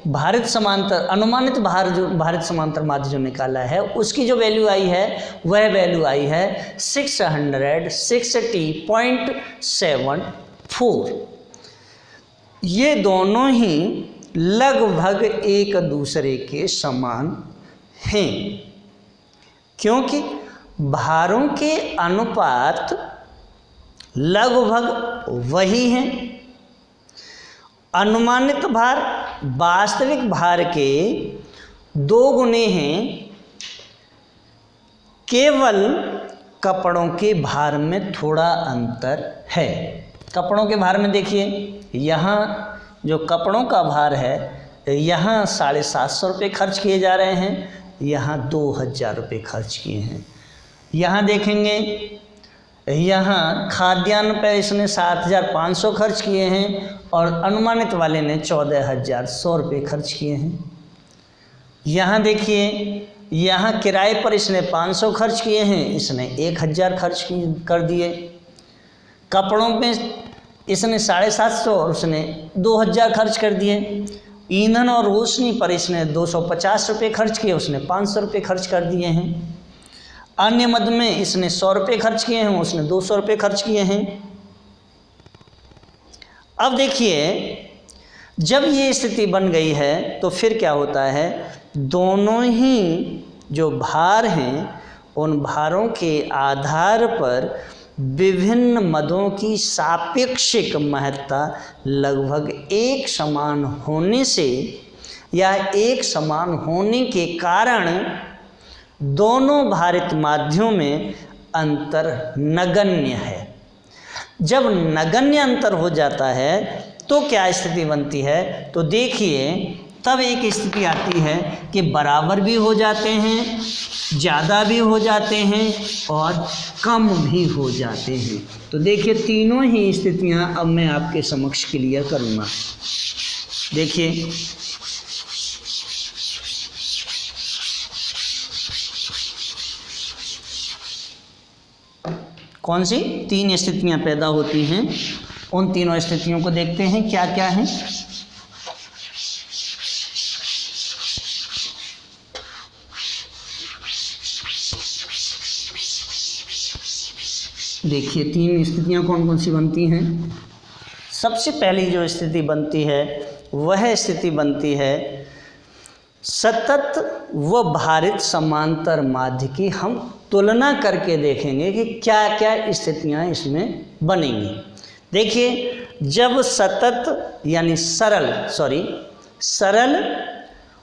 [SPEAKER 1] भारित समांतर अनुमानित भार जो भारित समांतर माध्य जो निकाला है उसकी जो वैल्यू आई है वह वैल्यू आई है 660.74। ये दोनों ही लगभग एक दूसरे के समान हैं, क्योंकि भारों के अनुपात लगभग वही हैं। अनुमानित भार वास्तविक भार के 2 गुने हैं, केवल कपड़ों के भार में थोड़ा अंतर है। कपड़ों के भार में देखिए यहाँ जो कपड़ों का भार है यहाँ 750 रुपये खर्च किए जा रहे हैं, यहाँ 2000 रुपये खर्च किए हैं। यहाँ देखेंगे यहाँ खाद्यान्न पर इसने 7500 खर्च किए हैं और अनुमानित वाले ने 14,100 रुपये खर्च किए हैं। यहाँ देखिए यहाँ किराए पर इसने 500 खर्च किए हैं, इसने 1000 खर्च कर दिए। कपड़ों में इसने 750 और उसने 2000 खर्च कर दिए। ईंधन और रोशनी पर इसने 250 रुपये खर्च किए, उसने 500 रुपये खर्च कर दिए हैं। अन्य मद में इसने 100 रुपये खर्च किए हैं, उसने 200 रुपये खर्च किए हैं। अब देखिए जब ये स्थिति बन गई है तो फिर क्या होता है? दोनों ही जो भार हैं उन भारों के आधार पर विभिन्न मदों की सापेक्षिक महत्ता लगभग एक समान होने से या एक समान होने के कारण दोनों भारित माध्यमों में अंतर नगण्य है। जब नगण्य अंतर हो जाता है तो क्या स्थिति बनती है? तो देखिए तब एक स्थिति आती है कि बराबर भी हो जाते हैं, ज़्यादा भी हो जाते हैं और कम भी हो जाते हैं। तो देखिए तीनों ही स्थितियां अब मैं आपके समक्ष क्लियर करूँगा। देखिए कौन सी 3 स्थितियां पैदा होती हैं, उन तीनों स्थितियों को देखते हैं क्या क्या हैं। देखिए 3 स्थितियां कौन कौन सी बनती हैं। सबसे पहली जो स्थिति बनती है वह स्थिति बनती है सतत व भारित समांतर माध्य की। हम तुलना करके देखेंगे कि क्या क्या स्थितियां इसमें बनेंगी। देखिए, जब सतत यानी सरल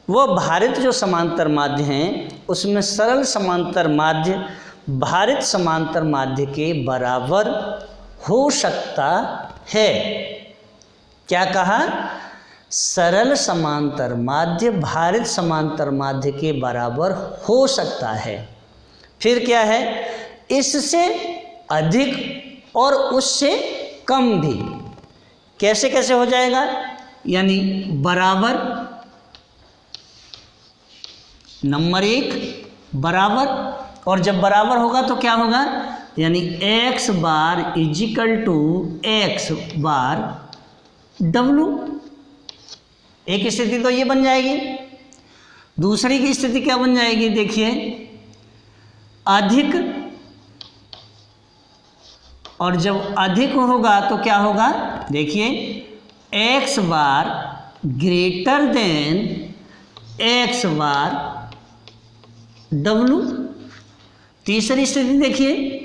[SPEAKER 1] व भारित जो समांतर माध्य हैं उसमें सरल समांतर माध्य भारित समांतर माध्य के बराबर हो सकता है। क्या कहा? सरल समांतर माध्य भारित समांतर माध्य के बराबर हो सकता है। फिर क्या है? इससे अधिक और उससे कम भी। कैसे कैसे हो जाएगा? यानी बराबर, नंबर 1 बराबर, और जब बराबर होगा तो क्या होगा? यानी x bar equal to x bar w। एक स्थिति तो ये बन जाएगी। दूसरी की स्थिति क्या बन जाएगी? देखिए, अधिक, और जब अधिक होगा तो क्या होगा? देखिए, x बार greater than x bar w। तीसरी स्थिति देखिए,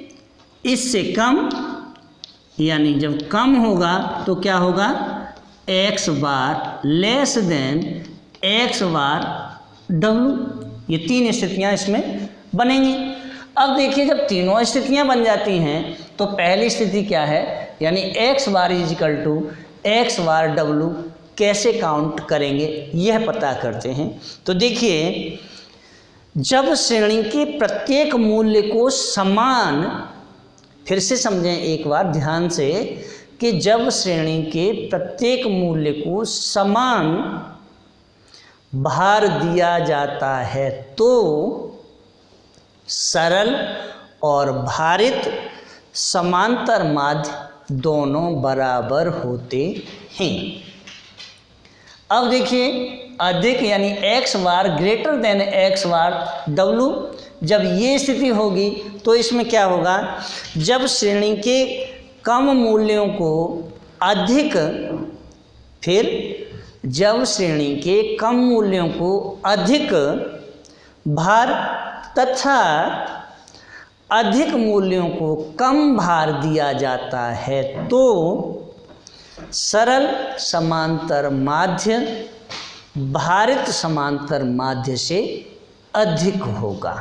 [SPEAKER 1] इससे कम, यानी जब कम होगा तो क्या होगा? x बार less than x bar w। ये 3 स्थितियां इसमें बनेंगी। अब देखिए, जब तीनों स्थितियां बन जाती हैं तो पहली स्थिति क्या है? यानी x bar equal to x bar w कैसे काउंट करेंगे यह पता करते हैं। तो देखिए, जब श्रेणी के प्रत्येक मूल्य को समान, फिर से समझें एक बार ध्यान से, कि जब श्रेणी के प्रत्येक मूल्य को समान भार दिया जाता है तो सरल और भारित समांतर माध्य दोनों बराबर होते हैं। अब देखिए, अधिक यानी x बार greater than x bar w, जब ये स्थिति होगी तो इसमें क्या होगा? जब श्रेणी के कम मूल्यों को अधिक, फिर जब श्रेणी के कम मूल्यों को अधिक भार तथा अधिक मूल्यों को कम भार दिया जाता है तो सरल समांतर माध्य भारित समांतर माध्य से अधिक होगा।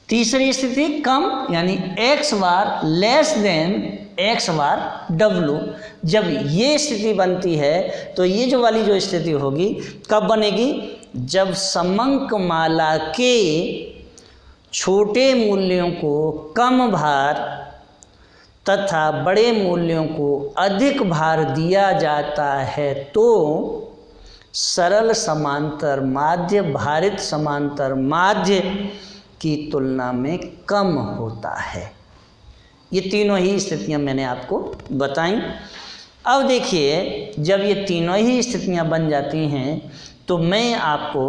[SPEAKER 1] तीसरी स्थिति कम, यानी x बार less than x bar w। जब ये स्थिति बनती है तो ये जो वाली जो स्थिति होगी कब बनेगी? जब समंक माला के छोटे मूल्यों को कम भार तथा बड़े मूल्यों को अधिक भार दिया जाता है तो सरल समांतर माध्य भारित समांतर माध्य की तुलना में कम होता है। ये तीनों ही स्थितियां मैंने आपको बताई। अब देखिए, जब ये तीनों ही स्थितियां बन जाती हैं तो मैं आपको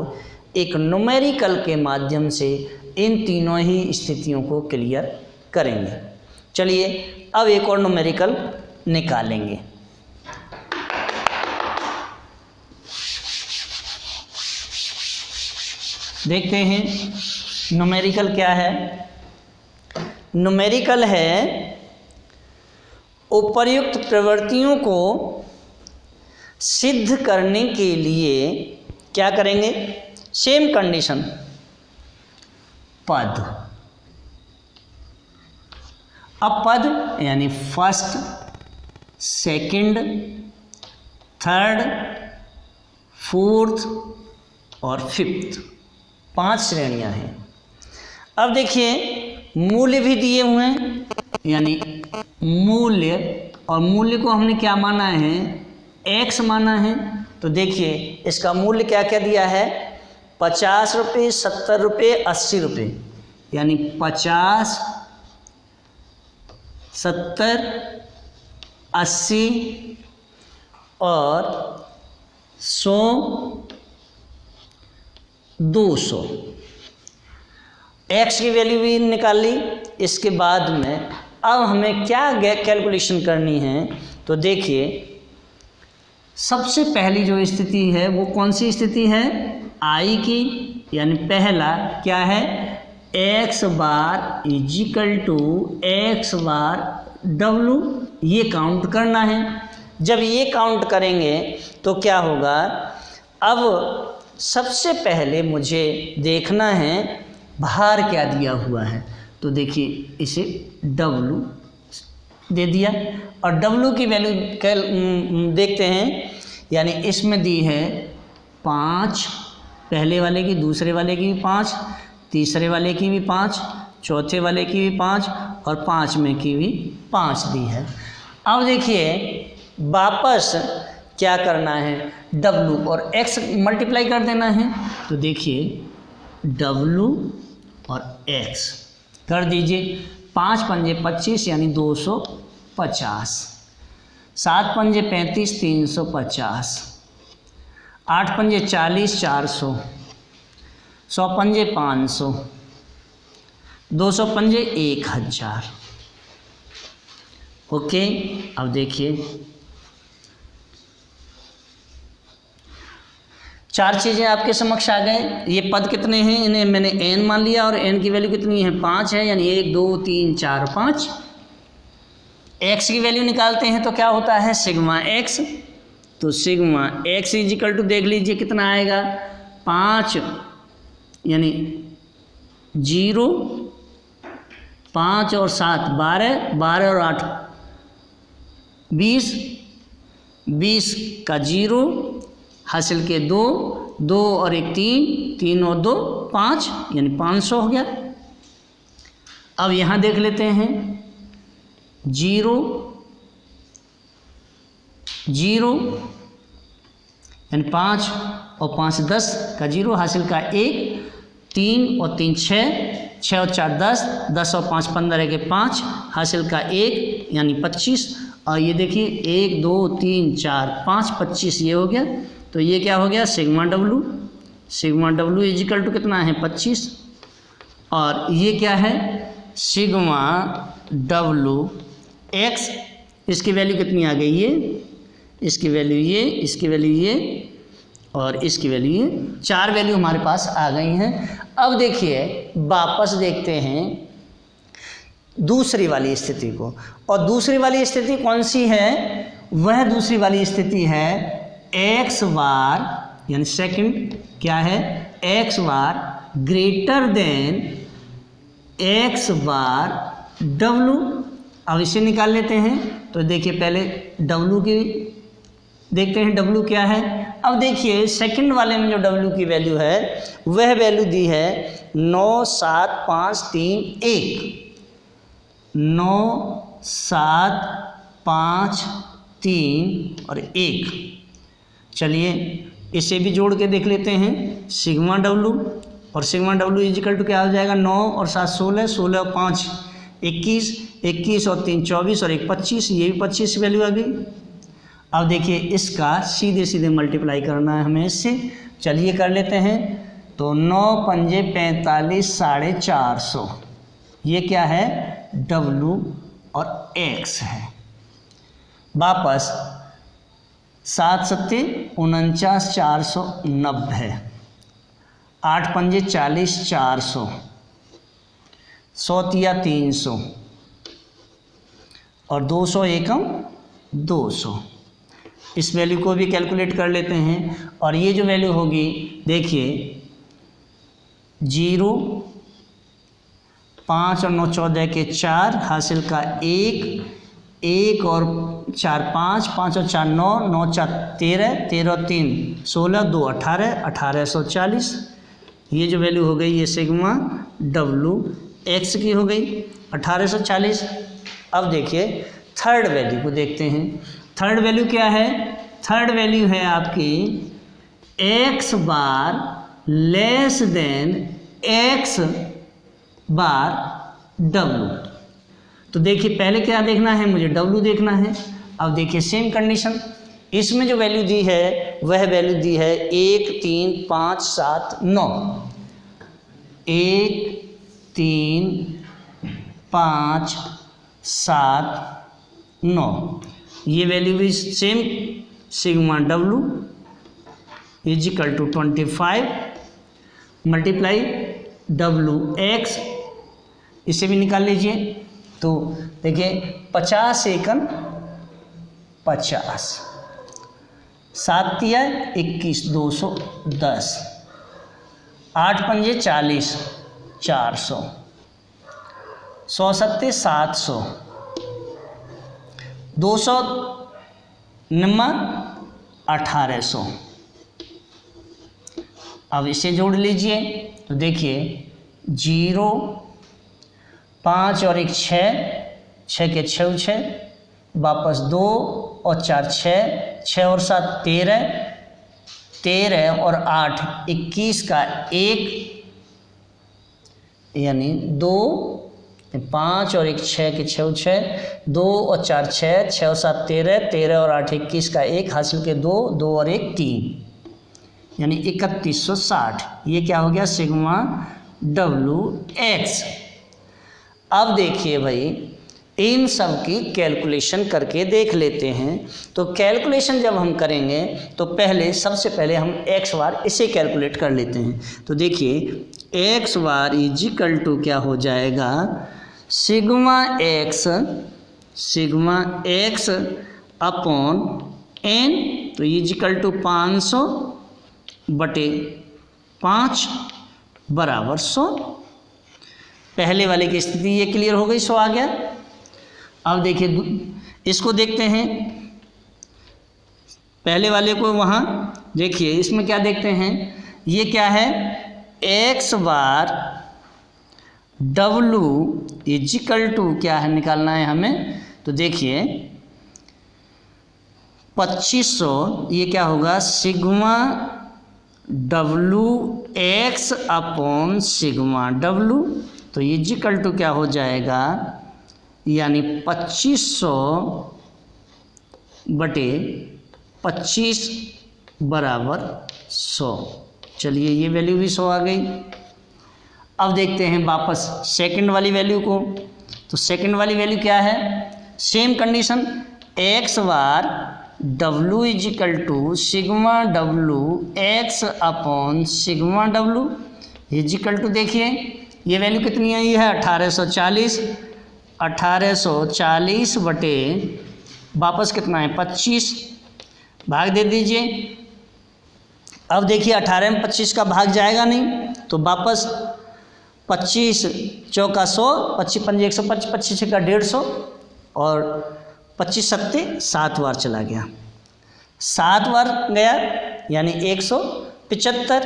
[SPEAKER 1] एक न्यूमेरिकल के माध्यम से इन तीनों ही स्थितियों को क्लियर करेंगे। चलिए, अब एक और न्यूमेरिकल निकालेंगे। देखते हैं न्यूमेरिकल क्या है। न्यूमेरिकल है उपर्युक्त प्रवृत्तियों को सिद्ध करने के लिए क्या करेंगे? सेम कंडीशन, पद। अब पद यानी फर्स्ट, सेकंड, थर्ड, फोर्थ और फिफ्थ, 5 श्रेणियां हैं। अब देखिए, मूल्य भी दिए हुए हैं, यानी मूल्य, और मूल्य को हमने क्या माना है? x माना है। तो देखिए, इसका मूल्य क्या क्या दिया है? 50 रुपये, 70 रुपये, 80 रुपये, यानी 50, 70, 80 और 100, 200। x की वैल्यू भी निकाल ली। इसके बाद में अब हमें क्या कैलकुलेशन करनी है? तो देखिए, सबसे पहली जो स्थिति है वो कौन सी स्थिति है, आई की, यानी पहला क्या है, X bar equal to X bar W, ये काउंट करना है। जब ये काउंट करेंगे तो क्या होगा, अब सबसे पहले मुझे देखना है भार क्या दिया हुआ है, तो देखिए इसे डब्लू दे दिया और डब्लू की वैल्यू देखते हैं, यानी इसमें दी है 5, पहले वाले की, दूसरे वाले की भी 5, तीसरे वाले की भी 5, चौथे वाले की भी 5 और 5 में की भी 5 दी है। अब देखिए वापस क्या करना है, W और X मल्टीप्लाई कर देना है, तो देखिए W और X कर दीजिए। 5 पंजे 25 यानी 250, 7 पंजे 35 350, 8 पंजे 40 400, 100 पंजे 500, 200 पंजे 1000। ओके, अब देखिए 4 चीज़ें आपके समक्ष आ गए। ये पद कितने हैं, इन्हें मैंने n मान लिया और n की वैल्यू कितनी है, 5 है, यानी 1 2 3 4 5। x की वैल्यू निकालते हैं तो क्या होता है, सिग्मा x, तो सिग्मा x इजिकल टू देख लीजिए कितना आएगा, 5 यानी 0, 5 और 7 12, 12 और 8 20, 20 का 0 हासिल के 2, 2 और 1 3, 3 और 2 5, यानी 500 हो गया। अब यहाँ देख लेते हैं 0 0 यानी 5 और 5 10 का 0 हासिल का 1, 3 और 3 6, 6 और 4 10, 10 और 5 15 के 5 हासिल का 1 यानी 25। और ये देखिए 1 2 3 4 5 25 ये हो गया, तो ये क्या हो गया, sigma W. Sigma W equal to कितना है 25, और ये क्या है सिग्मा डब्लू एक्स, इसकी वैल्यू कितनी आ गई, ये इसकी वैल्यू ये, इसकी वैल्यू ये और इसकी वैल्यू ये, 4 वैल्यू हमारे पास आ गई हैं। अब देखिए वापस देखते हैं दूसरी वाली स्थिति को, और दूसरी वाली स्थिति कौन सी है, वह दूसरी वाली स्थिति है एक्स बार, यानी सेकंड क्या है, एक्स बार greater than x bar W. अब इसे निकाल लेते हैं, तो देखिए पहले डब्लू की देखते हैं, डब्लू क्या है। अब देखिए सेकंड वाले में जो डब्लू की वैल्यू है वह वैल्यू दी है 9 7 5 3 1, 9 7 5 3 और 1। चलिए इसे भी जोड़ के देख लेते हैं, सिग्मा डब्लू, और सिग्मा डब्लू इजिकल टू क्या हो जाएगा, 9 और 7 16, 16 और 5 21, 21 और 3 24 और 1 25, ये भी 25 वैल्यू आ गई। अब देखिए इसका सीधे सीधे मल्टीप्लाई करना है हमें इससे, चलिए कर लेते हैं। तो 9 पंजे 45 450, ये क्या है डब्लू और एक्स है। वापस 7 सत्ते 49 490, 8 पंजे 40 400, 100 तिया 300 और 200 एकम 200। इस वैल्यू को भी कैलकुलेट कर लेते हैं, और ये जो वैल्यू होगी देखिए 0, 5 और 9 14 के 4 हासिल का 1, 1 और 4 5, 5 और 4 9, 9 4 13, 13 और 3 16, 2 18, 1840। ये जो वैल्यू हो गई ये सिग्मा डब्लू एक्स की हो गई 1840। अब देखिए थर्ड वैल्यू को देखते हैं। थर्ड वैल्यू क्या है, थर्ड वैल्यू है आपकी एक्स बार less than x bar W. तो देखिए पहले क्या देखना है, मुझे डब्लू देखना है। अब देखिए सेम कंडीशन, इसमें जो वैल्यू दी है वह वैल्यू दी है 1 3 5 7 9, 1 3 5 7 9, ये वैल्यू भी same sigma W is equal to 25 multiply W X, इसे भी निकाल लीजिए। तो देखिए 50 एकम 50, 7 तिया 21, 210, 8 पंजे 40, 400, 100 सत्ते 700, 200 निम्मा 1800। अब इसे जोड़ लीजिए तो देखिए 0, 5 और 1 6, 6 के 6 6, वापस 2 और 4 6, 6 और 7 13, 13 और 8 21 का 1, यानी 2, 5 और 1 6 के 6 6, 2 और 4 6, 6 और 7 13, 13 और 8 21 का 1 हासिल के 2, 2 और 1 3, यानी 3160। ये क्या हो गया सिग्मा डब्लू एक्स। अब देखिए भाई इन सब की कैलकुलेशन करके देख लेते हैं। तो कैलकुलेशन जब हम करेंगे तो सबसे पहले हम एक्स बार इसे कैलकुलेट कर लेते हैं। तो देखिए X bar is equal to क्या हो जाएगा, सिग्मा एक्स अपॉन एन, तो इज इक्वल टू 500 बटे 5 बराबर 100। पहले वाले की स्थिति ये क्लियर हो गई, 100 आ गया। अब देखिए इसको देखते हैं, पहले वाले को वहाँ देखिए, इसमें क्या देखते हैं, ये क्या है X bar W equal to क्या है निकालना है हमें। तो देखिए 2500, ये क्या होगा sigma W X upon sigma W, तो इजिकल टू क्या हो जाएगा, यानी 2500 बटे 25 बराबर 100। चलिए ये वैल्यू भी 100 आ गई। अब देखते हैं वापस सेकंड वाली वैल्यू को। तो सेकंड वाली वैल्यू क्या है, same condition, X bar W equal to sigma W X upon sigma W equal to, देखिए ये वैल्यू कितनी आई है 1840, 1840 बटे वापस कितना है 25, भाग दे दीजिए। अब देखिए 18 में 25 का भाग जाएगा नहीं, तो वापस 25 चौका 100, 25 पंजे 125, 25 छक्का 150 और 25 सत्ते 7 बार चला गया, 7 बार गया यानी 175।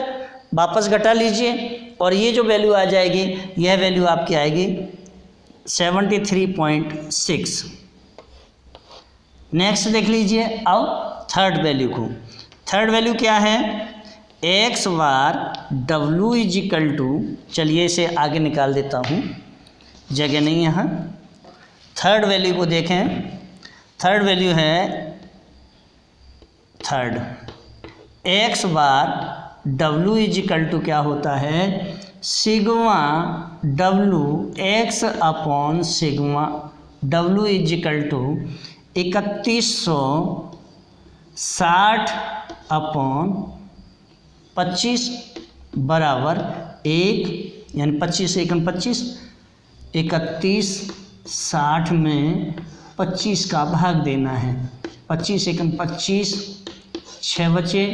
[SPEAKER 1] वापस घटा लीजिए और ये जो वैल्यू आ जाएगी, यह वैल्यू आपकी आएगी 73.6। नेक्स्ट देख लीजिए अब थर्ड वैल्यू को। थर्ड वैल्यू क्या है, X bar W equal to, चलिए इसे आगे निकाल देता हूँ, जगह नहीं यहाँ। थर्ड वैल्यू को देखें, थर्ड वैल्यू है third, X bar W equal to क्या होता है, sigma W X upon sigma W equal to 3160 upon 25 बराबर 1, यानी 25 एकम 25, 3160 में 25 का भाग देना है। 25 एकम 25, 6 बचे,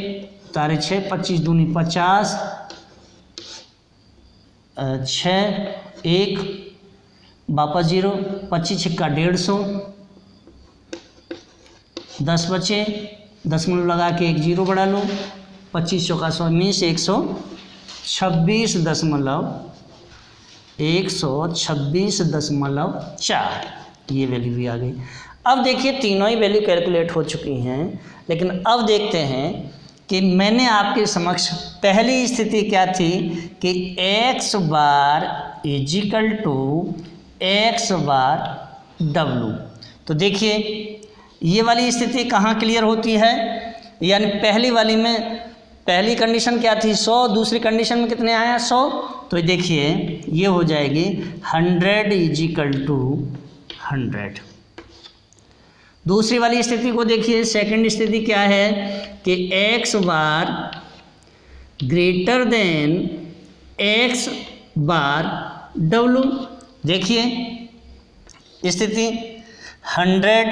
[SPEAKER 1] तारे 6, 25 दूनी 50, 6 1 वापस 0, 25 छक्का 150, 10 बचे, 10 में लगा के एक 0 बढ़ा लो, 25 चौका 100 मीन्स 126.4, ये वैल्यू भी आ गई। अब देखिए तीनों ही वैल्यू कैलकुलेट हो चुकी हैं, लेकिन अब देखते हैं कि मैंने आपके समक्ष पहली स्थिति क्या थी कि X bar equal to X bar W. तो देखिए ये वाली स्थिति कहाँ क्लियर होती है, यानी पहली वाली में पहली कंडीशन क्या थी 100, दूसरी कंडीशन में कितने आया 100, तो देखिए ये हो जाएगी 100 इजिकल टू 100। दूसरी वाली स्थिति को देखिए, सेकंड स्थिति क्या है कि एक्स बार greater than x bar W. देखिए स्थिति 100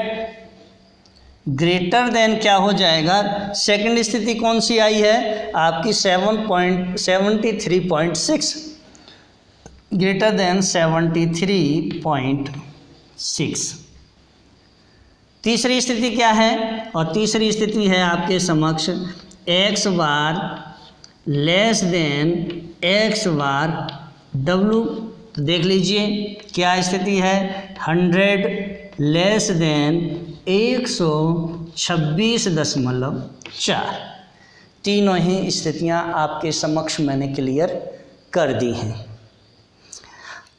[SPEAKER 1] ग्रेटर देन क्या हो जाएगा, सेकंड स्थिति कौन सी आई है आपकी 73.6 ग्रेटर देन 73.6। तीसरी स्थिति क्या है, और तीसरी स्थिति है आपके समक्ष एक्स बार less than x bar W. तो देख लीजिए क्या स्थिति है, 100 लेस देन 126.4। तीनों ही स्थितियां आपके समक्ष मैंने क्लियर कर दी हैं।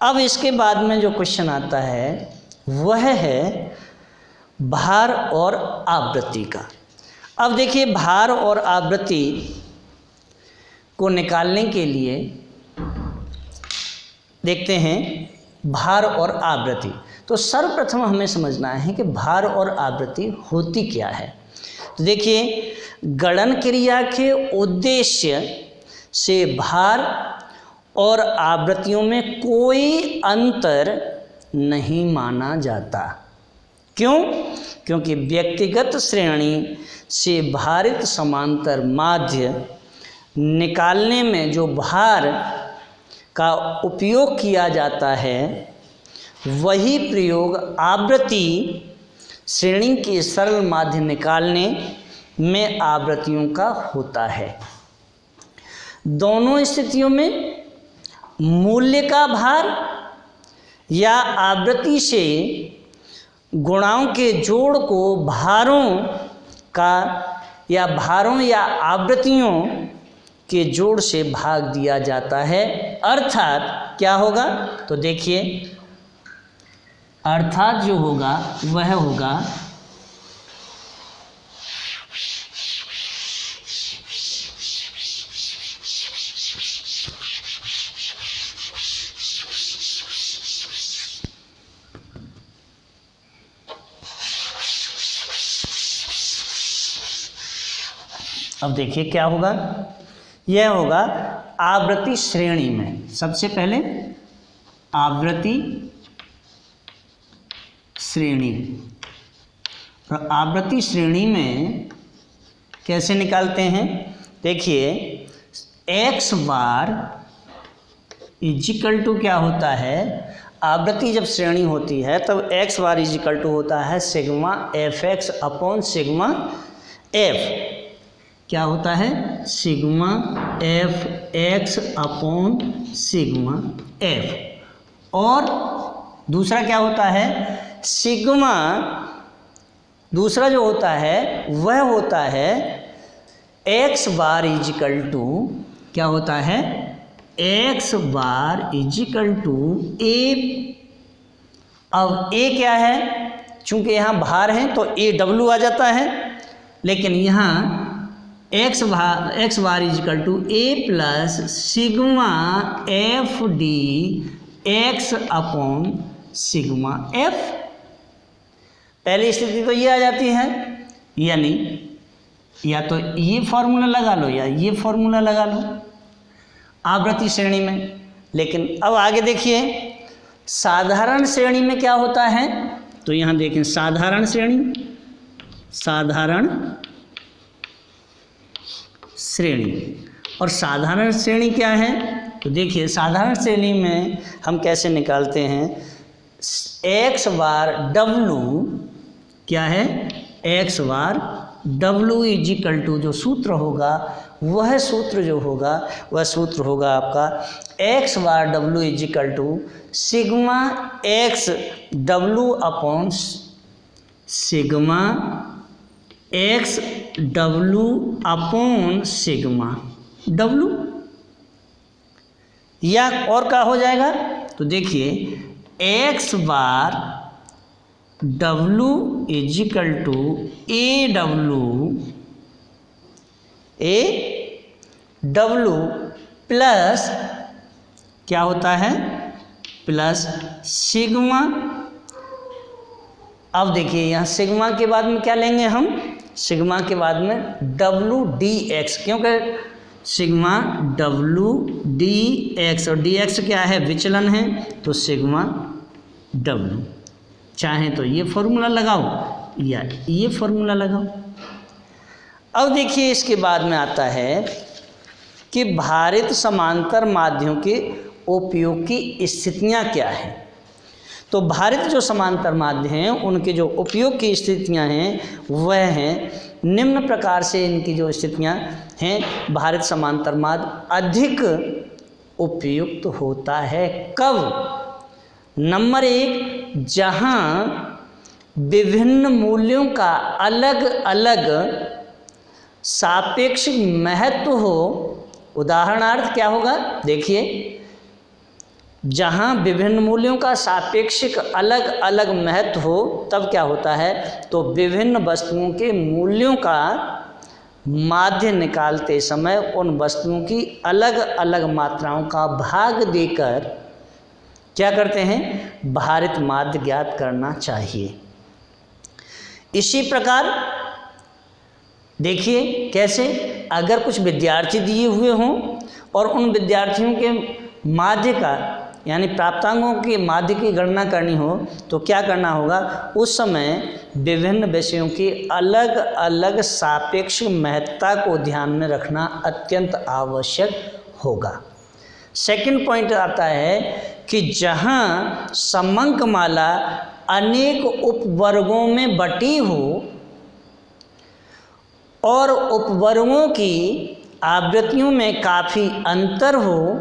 [SPEAKER 1] अब इसके बाद में जो क्वेश्चन आता है वह है भार और आवृत्ति का। अब देखिए भार और आवृत्ति को निकालने के लिए देखते हैं भार और आवृत्ति। तो सर्वप्रथम हमें समझना है कि भार और आवृत्ति होती क्या है। तो देखिए गणन क्रिया के उद्देश्य से भार और आवृत्तियों में कोई अंतर नहीं माना जाता। क्यों? क्योंकि व्यक्तिगत श्रेणी से भारित समांतर माध्य निकालने में जो भार का उपयोग किया जाता है वही प्रयोग आवृत्ति श्रेणी के सरल माध्य निकालने में आवृत्तियों का होता है। दोनों स्थितियों में मूल्य का भार या आवृत्ति से गुणाओं के जोड़ को भारों का या भारों या आवृत्तियों के जोड़ से भाग दिया जाता है। अर्थात क्या होगा, तो देखिए अर्थात जो होगा वह होगा अब देखिए क्या होगा, यह होगा आवृत्ति श्रेणी में। सबसे पहले आवृत्ति श्रेणी, और आवृत्ति श्रेणी में कैसे निकालते हैं, देखिए एक्स बार इजिकल टू क्या होता है, आवृत्ति जब श्रेणी होती है तब एक्स बार इजिकल टू होता है sigma F x upon sigma F. क्या होता है, sigma F x upon sigma F. और दूसरा क्या होता है, सिग्मा दूसरा जो होता है वह होता है एक्स बार इजिकल टू क्या होता है, एक्स बार इजिकल टू ए। अब ए क्या है, चूंकि यहाँ भार है तो ए डब्लू आ जाता है, लेकिन यहाँ X bar equal to A plus sigma F D X upon sigma F. पहली स्थिति तो ये आ जाती है, यानी या तो ये फॉर्मूला लगा लो या ये फॉर्मूला लगा लो आवृत्ति श्रेणी में। लेकिन अब आगे देखिए साधारण श्रेणी में क्या होता है, तो यहाँ देखें साधारण श्रेणी, साधारण श्रेणी। और साधारण श्रेणी क्या है, तो देखिए साधारण श्रेणी में हम कैसे निकालते हैं, एक्स बार डब्लू क्या है, X bar W equal to जो सूत्र होगा वह सूत्र जो होगा वह सूत्र होगा आपका X bar W equal to sigma X W upon sigma X W upon sigma W. या और क्या हो जाएगा, तो देखिए X bar W equal to A W plus क्या होता है, प्लस सिग्मा अब देखिए यहाँ सिग्मा के बाद में क्या लेंगे हम, सिग्मा के बाद में WDX, क्योंकि सिग्मा WDX और DX क्या है, विचलन है, तो सिग्मा W। चाहें तो ये फॉर्मूला लगाओ या ये फॉर्मूला लगाओ। अब देखिए इसके बाद में आता है कि भारित समांतर माध्ययों के उपयोग की स्थितियां क्या हैं। तो भारित जो समांतर माध्य हैं उनके जो उपयोग की स्थितियां हैं वह हैं निम्न प्रकार से। इनकी जो स्थितियां हैं, भारित समांतर माध्य अधिक उपयुक्त होता है कब? नंबर 1, जहां विभिन्न मूल्यों का अलग अलग सापेक्षिक महत्व हो। उदाहरणार्थ क्या होगा, देखिए जहाँ विभिन्न मूल्यों का सापेक्षिक अलग अलग महत्व हो तब क्या होता है, तो विभिन्न वस्तुओं के मूल्यों का माध्य निकालते समय उन वस्तुओं की अलग अलग मात्राओं का भाग देकर क्या करते हैं, भारित माध्य ज्ञात करना चाहिए। इसी प्रकार देखिए कैसे, अगर कुछ विद्यार्थी दिए हुए हों और उन विद्यार्थियों के माध्य का यानी प्राप्तांकों के माध्य की गणना करनी हो तो क्या करना होगा, उस समय विभिन्न विषयों की अलग अलग सापेक्ष महत्ता को ध्यान में रखना अत्यंत आवश्यक होगा। सेकंड पॉइंट आता है कि जहां समंकमाला अनेक उपवर्गों में बटी हो और उपवर्गों की आवृत्तियों में काफ़ी अंतर हो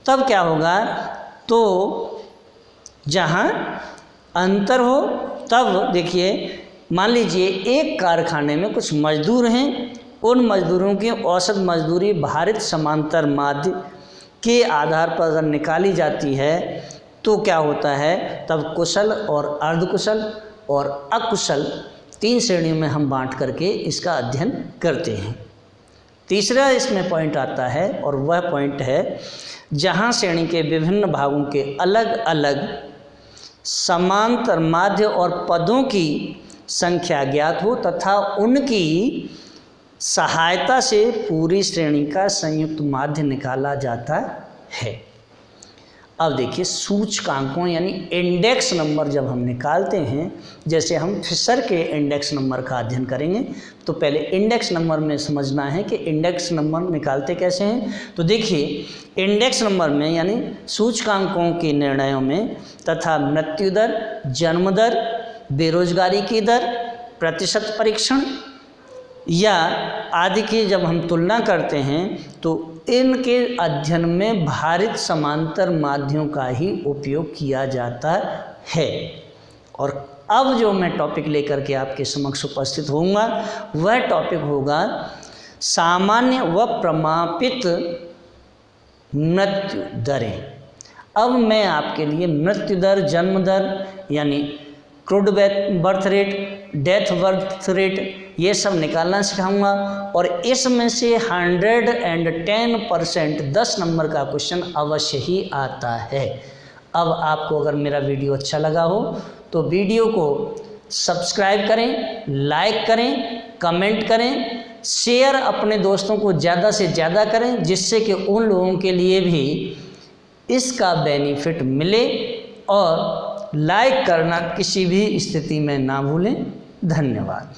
[SPEAKER 1] तब क्या होगा, तो जहाँ अंतर हो तब देखिए मान लीजिए एक कारखाने में कुछ मजदूर हैं, उन मजदूरों की औसत मजदूरी भारित समांतर माध्य के आधार पर अगर निकाली जाती है तो क्या होता है, तब कुशल और अर्धकुशल और अकुशल 3 श्रेणियों में हम बांट करके इसका अध्ययन करते हैं। तीसरा इसमें पॉइंट आता है और वह पॉइंट है जहाँ श्रेणी के विभिन्न भागों के अलग अलग समांतर माध्य और पदों की संख्या ज्ञात हो तथा उनकी सहायता से पूरी श्रेणी का संयुक्त माध्य निकाला जाता है। अब देखिए सूचकांकों यानी इंडेक्स नंबर जब हम निकालते हैं, जैसे हम फिशर के इंडेक्स नंबर का अध्ययन करेंगे, तो पहले इंडेक्स नंबर में समझना है कि इंडेक्स नंबर निकालते कैसे हैं। तो देखिए इंडेक्स नंबर में यानी सूचकांकों के निर्णयों में तथा मृत्यु दर, जन्म दर, बेरोजगारी की दर, प्रतिशत परीक्षण या आदि की जब हम तुलना करते हैं तो इनके अध्ययन में भारित समांतर माध्यों का ही उपयोग किया जाता है। और अब जो मैं टॉपिक लेकर के आपके समक्ष उपस्थित होऊंगा वह टॉपिक होगा सामान्य व प्रमापित मृत्यु दरें। अब मैं आपके लिए मृत्यु दर, जन्म दर यानी crude birth rate, death birth rate ये सब निकालना सिखाऊंगा और इसमें से 110% 10 नंबर का क्वेश्चन अवश्य ही आता है। अब आपको अगर मेरा वीडियो अच्छा लगा हो तो वीडियो को सब्सक्राइब करें, लाइक करें, कमेंट करें, शेयर अपने दोस्तों को ज़्यादा से ज़्यादा करें जिससे कि उन लोगों के लिए भी इसका बेनिफिट मिले। और लाइक करना किसी भी स्थिति में ना भूलें। धन्यवाद।